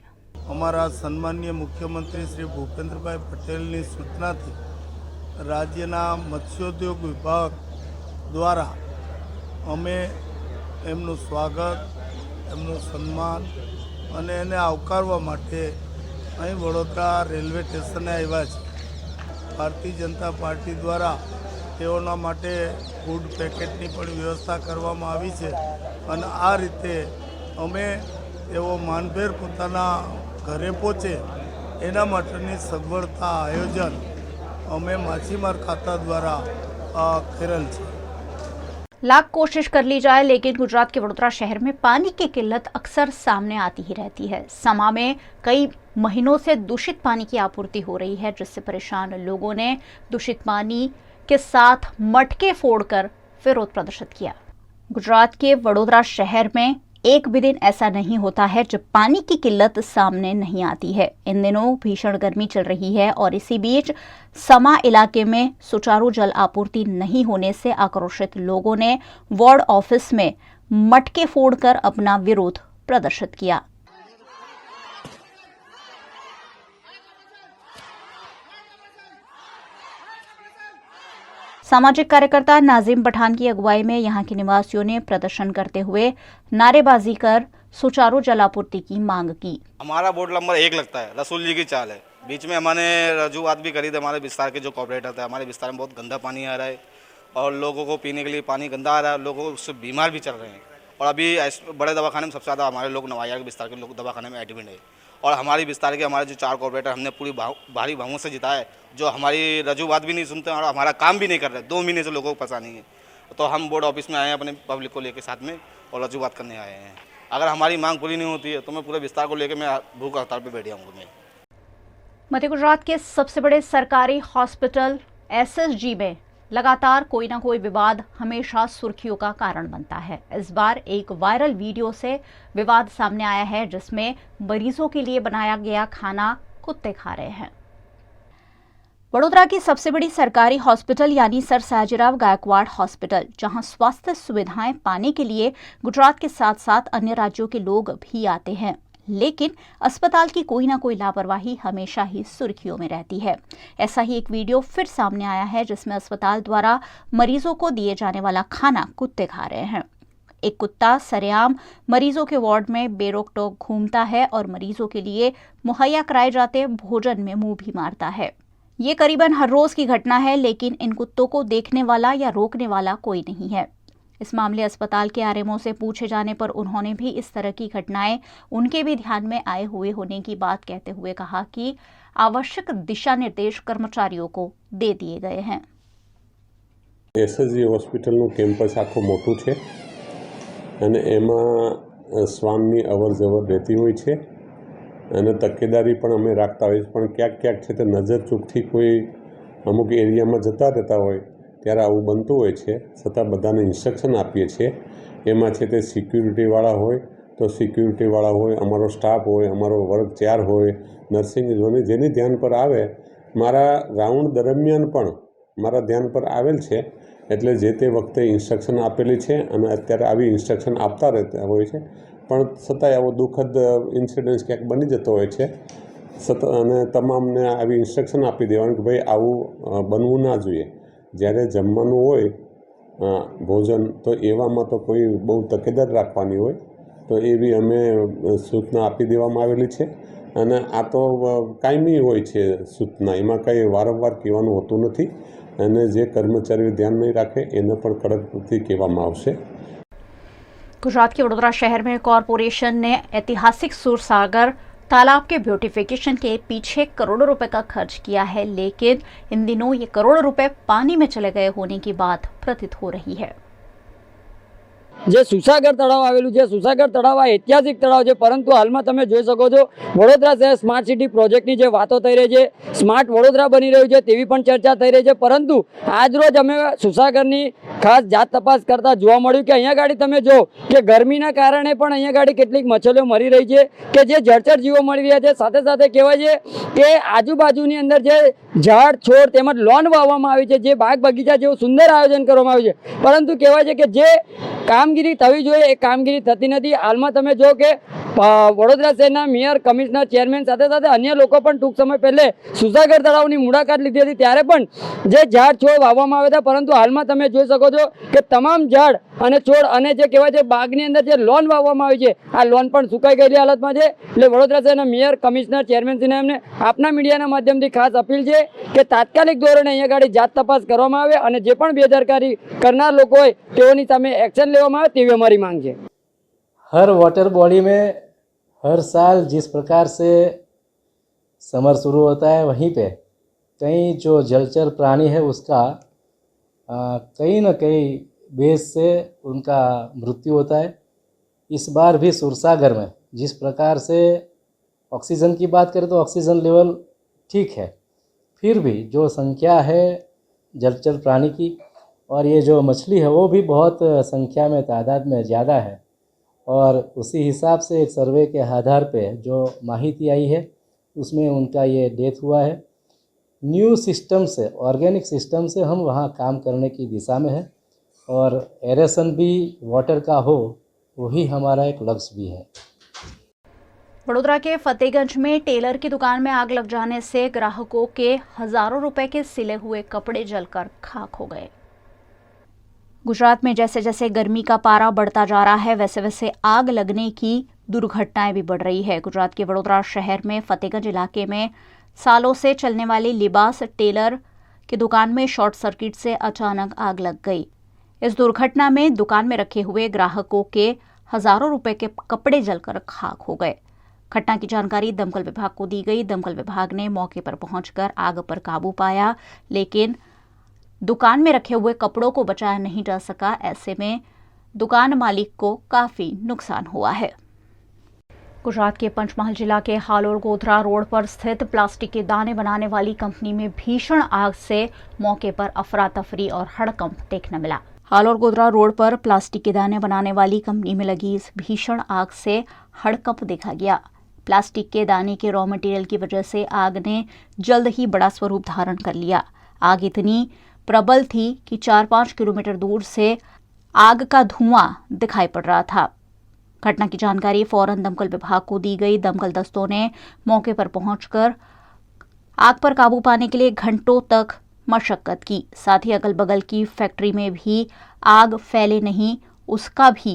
અમારા સન્માનીય મુખ્યમંત્રી શ્રી ભૂપેન્દ્રભાઈ પટેલની સૂચનાથી રાજ્યના મત્સ્યોદ્યોગ વિભાગ દ્વારા અમે એમનું સ્વાગત, એમનું સન્માન અને એને આવકારવા માટે અહીં વડોદરા રેલવે સ્ટેશને આવ્યા છે। ભારતીય જનતા પાર્ટી દ્વારા તેઓના માટે ફૂડ પેકેટની પણ વ્યવસ્થા કરવામાં આવી છે અને આ રીતે અમે તેઓ માનભેર પોતાના ઘરે પહોંચે એના માટેની સગવડતા આયોજન અમે માછીમાર ખાતા દ્વારા કરેલ છે। लाख कोशिश कर ली जाए, लेकिन गुजरात के वडोदरा शहर में पानी की किल्लत अक्सर सामने आती ही रहती है। समा में कई महीनों से दूषित पानी की आपूर्ति हो रही है, जिससे परेशान लोगों ने दूषित पानी के साथ मटके फोड़कर विरोध प्रदर्शित किया। गुजरात के वडोदरा शहर में एक भी दिन ऐसा नहीं होता है जब पानी की किल्लत सामने नहीं आती है। इन दिनों भीषण गर्मी चल रही है और इसी बीच समा इलाके में सुचारू जल आपूर्ति नहीं होने से आक्रोशित लोगों ने वार्ड ऑफिस में मटके फोड़कर अपना विरोध प्रदर्शित किया। सामाजिक कार्यकर्ता नाजिम पठान की अगुवाई में यहां के निवासियों ने प्रदर्शन करते हुए नारेबाजी कर सुचारू जलापूर्ति की मांग की। हमारा बोर्ड नंबर 1 लगता है, रसूल जी की चाल है। बीच में हमने रजूआत भी करी थी, हमारे विस्तार के जो कॉर्पोरेटर थे, हमारे विस्तार में बहुत गंदा पानी आ रहा है और लोगों को पीने के लिए पानी गंदा आ रहा है, लोगों उससे बीमार भी चल रहे हैं। और अभी बड़े दवाखाने में सबसे ज़्यादा हमारे लोग नवाया के विस्तार के लोग दवाखाने में एडमिट है। और हमारी विस्तार के हमारे जो 4 कॉर्पोरेटर हमने पूरी भारी बहुमत से जिताए, जो हमारी रजूआत भी नहीं सुनते और हमारा काम भी नहीं कर रहे। 2 महीने से लोगों को पता नहीं है, तो हम बोर्ड ऑफिस में आए हैं अपने पब्लिक को लेकर साथ में और रजूआत करने आए हैं। अगर हमारी मांग पूरी नहीं होती है तो मैं पूरे विस्तार को लेकर मैं भूख हड़ताल पर बैठ जाऊँगा। मैं मध्य गुजरात के सबसे बड़े सरकारी हॉस्पिटल एसएसजी में लगातार कोई ना कोई विवाद हमेशा सुर्खियों का कारण बनता है। इस बार एक वायरल वीडियो से विवाद सामने आया है, जिसमें मरीजों के लिए बनाया गया खाना कुत्ते खा रहे हैं। वडोदरा की सबसे बड़ी सरकारी हॉस्पिटल यानी सर सयाजीराव गायकवाड़ हॉस्पिटल, जहां स्वास्थ्य सुविधाएं पाने के लिए गुजरात के साथ साथ अन्य राज्यों के लोग भी आते हैं, लेकिन अस्पताल की कोई ना कोई लापरवाही हमेशा ही सुर्खियों में रहती है। ऐसा ही एक वीडियो फिर सामने आया है, जिसमें अस्पताल द्वारा मरीजों को दिए जाने वाला खाना कुत्ते खा रहे हैं। एक कुत्ता सरेआम मरीजों के वार्ड में बेरोक टोक घूमता है और मरीजों के लिए मुहैया कराए जाते भोजन में मुंह भी मारता है। ये करीबन हर रोज की घटना है, लेकिन इन कुत्तों को देखने वाला या रोकने वाला कोई नहीं है। इस मामले अस्पताल के आरएमओ से पूछे जाने पर उन्होंने भी इस तरह की घटनाएं उनके भी ध्यान में आए हुए होने की बात कहते हुए कहा कि आवश्यक दिशा निर्देश कर्मचारियों को दे दिए गए हैं। एसएसजी હોસ્પિટલનું કેમ્પસ આખું મોટું છે અને એમાં શ્વાનની અવર જવર રહેતી હોય છે અને તકેદારી પણ અમે રાખતા હોઈએ, પણ ક્યાંક છે તે નજર ચૂકથી કોઈ અમુક એરિયામાં જતા રહેતા હોય ત્યારે આવું બનતું હોય છે। છતાં બધાને ઇન્સ્ટ્રક્શન આપીએ છીએ। એમાં છે તે સિક્યુરિટીવાળા હોય તો સિક્યુરિટીવાળા હોય, અમારો સ્ટાફ હોય, અમારો વર્ગ 4 હોય, નર્સિંગ હોય, જેની ધ્યાન પર આવે મારા રાઉન્ડ દરમિયાન પણ મારા ધ્યાન પર આવેલ છે, એટલે જે તે વખતે ઇન્સ્ટ્રક્શન આપેલી છે અને અત્યારે આવી ઇન્સ્ટ્રક્શન આપતા રહેતા હોય છે, પણ છતાંય આવો દુઃખદ ઇન્સિડન્સ ક્યાંક બની જતો હોય છે અને તમામને આવી ઇન્સ્ટ્રક્શન આપી દેવાનું કે ભાઈ આવું બનવું ના જોઈએ. જ્યારે જમવાનું હોય ભોજન તો એવામાં તો કોઈ બહુ તકેદાર રાખવાની હોય, તો એવી અમે સૂચના આપી દેવામાં આવેલી છે અને આ તો કાયમી હોય છે સૂચના, એમાં કંઈ વારંવાર કહેવાનું હોતું નથી અને જે કર્મચારીઓ ધ્યાન નહીં રાખે એને પણ કડકથી કહેવામાં આવશે. गुजरात के वडोदरा शहर में कॉरपोरेशन ने ऐतिहासिक सूरसागर तालाब के ब्यूटिफिकेशन के पीछे करोड़ों रुपए का खर्च किया है, लेकिन इन दिनों ये करोड़ों रुपए पानी में चले गए होने की बात प्रतीत हो रही है. જે સુસાગર તળાવ આવેલું છે, સુસાગર તળાવ આ ઐતિહાસિક તળાવ છે, પરંતુ હાલમાં તમે જોઈ શકો છો વડોદરા શહેર સ્માર્ટ સિટી પ્રોજેક્ટની જે વાતો થઈ રહી છે, સ્માર્ટ વડોદરા બની રહ્યું છે તેવી પણ ચર્ચા થઈ રહી છે, પરંતુ આજરોજ અમે સુસાગરની ખાસ જાત તપાસ કરતા જોવા મળ્યું કે અહીંયા ગાડી તમે જો કે ગરમીના કારણે પણ અહીંયા ગાડી કેટલીક મચ્છલીઓ મરી રહી છે કે જે જળચર જીવો મળી રહ્યા છે. સાથે સાથે કહેવાય છે કે આજુબાજુની અંદર જે ઝાડ છોડ તેમજ લોન વાવવામાં આવી છે, જે બાગ બગીચા જેવું સુંદર આયોજન કરવામાં આવ્યું છે, પરંતુ કહેવાય છે કે જે કામગીરી થવી જોઈએ એ કામગીરી થતી નથી. હાલમાં તમે જો કે વડોદરા શહેરના મેયર, કમિશનર, ચેરમેન સાથે સાથે અન્ય લોકો પણ ટૂંક સમય પહેલે સુસાગર તળાવની મુલાકાત લીધી હતી, ત્યારે પણ જે ઝાડ છોડ વાવવામાં આવ્યા હતા, પરંતુ હાલમાં તમે જોઈ શકો છો કે તમામ ઝાડ અને છોડ અને જે કહેવાય છે બાગની અંદર જે લોન વાવવામાં આવી છે, આ લોન પણ સુકાઈ ગયેલી હાલતમાં છે. એટલે વડોદરા શહેરના મેયર, કમિશનર, ચેરમેનશ્રીને એમને આપના મીડિયાના માધ્યમથી ખાસ અપીલ છે કે તાત્કાલિક ધોરણે અહીંયા ગાડી જાત તપાસ કરવામાં આવે અને જે પણ બેદરકારી કરનાર લોકો હોય તેઓની સામે एक्शन लेवामां आवे तेवी हमारी मांग है. हर वाटर बॉडी में हर साल जिस प्रकार से समर शुरू होता है, वहीं पे कई जो जलचर प्राणी है उसका कहीं न कहीं बेस से उनका मृत्यु होता है. इस बार भी सुरसागर में जिस प्रकार से ऑक्सीजन की बात करें तो ऑक्सीजन लेवल ठीक है, फिर भी जो संख्या है जलचर प्राणी की और ये जो मछली है वो भी बहुत संख्या में, तादाद में ज़्यादा है, और उसी हिसाब से एक सर्वे के आधार पे जो माहिती आई है उसमें उनका ये डेथ हुआ है. न्यू सिस्टम से, ऑर्गेनिक सिस्टम से हम वहाँ काम करने की दिशा में है और एरेसन भी वाटर का हो वही हमारा एक लक्ष्य भी है. वडोदरा के फतेहगंज में टेलर की दुकान में आग लग जाने से ग्राहकों के हजारों रुपए के सिले हुए कपड़े जलकर खाक हो गए. गुजरात में जैसे जैसे गर्मी का पारा बढ़ता जा रहा है, वैसे वैसे आग लगने की दुर्घटनाएं भी बढ़ रही है. गुजरात के वडोदरा शहर में फतेहगंज इलाके में सालों से चलने वाली लिबास टेलर की दुकान में शॉर्ट सर्किट से अचानक आग लग गई. इस दुर्घटना में दुकान में रखे हुए ग्राहकों के हजारों रुपए के कपड़े जलकर खाक हो गए. घटना की जानकारी दमकल विभाग को दी गई. दमकल विभाग ने मौके पर पहुंचकर आग पर काबू पाया, लेकिन दुकान में रखे हुए कपड़ों को बचाया नहीं जा सका. ऐसे में दुकान मालिक को काफी नुकसान हुआ है. गुजरात के पंचमहल जिला के हालोर गोधरा रोड पर स्थित प्लास्टिक के दाने बनाने वाली कंपनी में भीषण आग से मौके पर अफरा तफरी और हड़कंप देखने मिला. हालोर गोधरा रोड पर प्लास्टिक के दाने बनाने वाली कंपनी में लगी इस भीषण आग से हड़कंप देखा गया. प्लास्टिक के दाने के रॉ मटेरियल की वजह से आग ने जल्द ही बड़ा स्वरूप धारण कर लिया. आग इतनी प्रबल थी कि 4-5 किलोमीटर दूर से आग का धुआं दिखाई पड़ रहा था. घटना की जानकारी फौरन दमकल विभाग को दी गई. दमकल दस्तों ने मौके पर पहुंचकर आग पर काबू पाने के लिए घंटों तक मशक्कत की. साथ ही अगल बगल की फैक्ट्री में भी आग फैले नहीं, उसका भी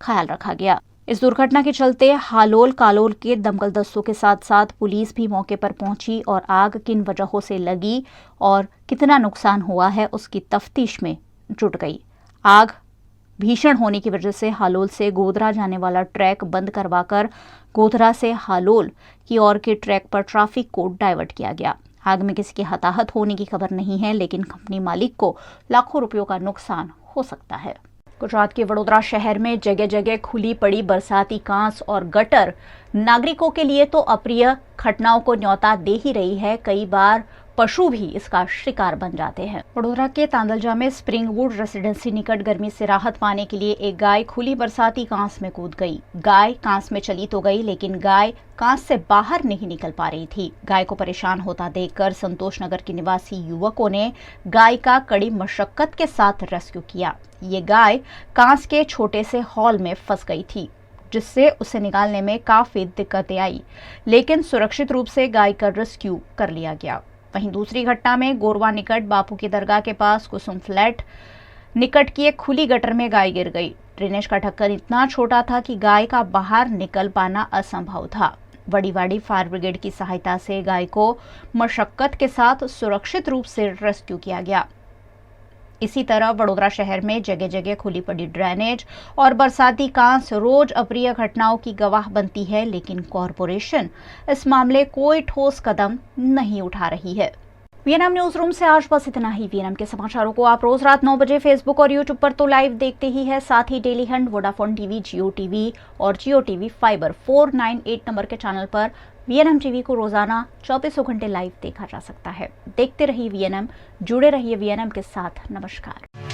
ख्याल रखा गया. इस दुर्घटना के चलते हालोल कालोल के दमकल दस्तों के साथ साथ पुलिस भी मौके पर पहुंची और आग किन वजहों से लगी और कितना नुकसान हुआ है उसकी तफ्तीश में जुट गई. आग भीषण होने की वजह से हालोल से गोधरा जाने वाला ट्रैक बंद करवाकर गोधरा से हालोल की ओर के ट्रैक पर ट्रैफिक को डाइवर्ट किया गया. आग में किसी के हताहत होने की खबर नहीं है, लेकिन कंपनी मालिक को लाखों रुपयों का नुकसान हो सकता है. गुजरात के वडोदरा शहर में जगह जगह खुली पड़ी बरसाती कांस और गटर नागरिकों के लिए तो अप्रिय घटनाओं को न्योता दे ही रही है. कई बार पशु भी इसका शिकार बन जाते हैं। वडोदरा के तांदलजा में स्प्रिंगवुड रेसिडेंसी निकट गर्मी से राहत पाने के लिए एक गाय खुली बरसाती कांस में कूद गई। गाय कांस में चली तो गई, लेकिन गाय कांस से बाहर नहीं निकल पा रही थी। गाय को परेशान होता देखकर संतोष नगर के निवासी युवकों ने गाय का कड़ी मशक्कत के साथ रेस्क्यू किया। ये गाय कांस के छोटे से हॉल में फंस गई थी, जिससे उसे निकालने में काफी दिक्कतें आई, लेकिन सुरक्षित रूप से गाय का रेस्क्यू कर लिया गया। वहीं दूसरी घटना में गोरवा निकट बापू की दरगाह के पास कुसुम फ्लैट निकट की एक खुली गटर में गाय गिर गई। ड्रेनेज का ढक्कन इतना छोटा था कि गाय का बाहर निकल पाना असंभव था। बड़ीवाड़ी फायर ब्रिगेड की सहायता से गाय को मशक्कत के साथ सुरक्षित रूप से रेस्क्यू किया गया। इसी तरह वडोदरा शहर में जगह जगह खुली पड़ी ड्रेनेज और बरसाती कांस रोज अप्रिय घटनाओं की गवाह बनती है, लेकिन कॉरपोरेशन इस मामले कोई ठोस कदम नहीं उठा रही है। वीएनएम न्यूज रूम से आज बस इतना ही। वीएनएम के समाचारों को आप रोज रात 9 बजे फेसबुक और यूट्यूब पर तो लाइव देखते ही है, साथ ही डेली हंट, वोडाफोन टीवी, जियो टीवी और जियो टीवी फाइबर 498 नंबर के चैनल पर वीएनएम टीवी को रोजाना 24 घंटे लाइव देखा जा सकता है। देखते रहिए वीएनएम, जुड़े रहिए वीएनएम के साथ। नमस्कार।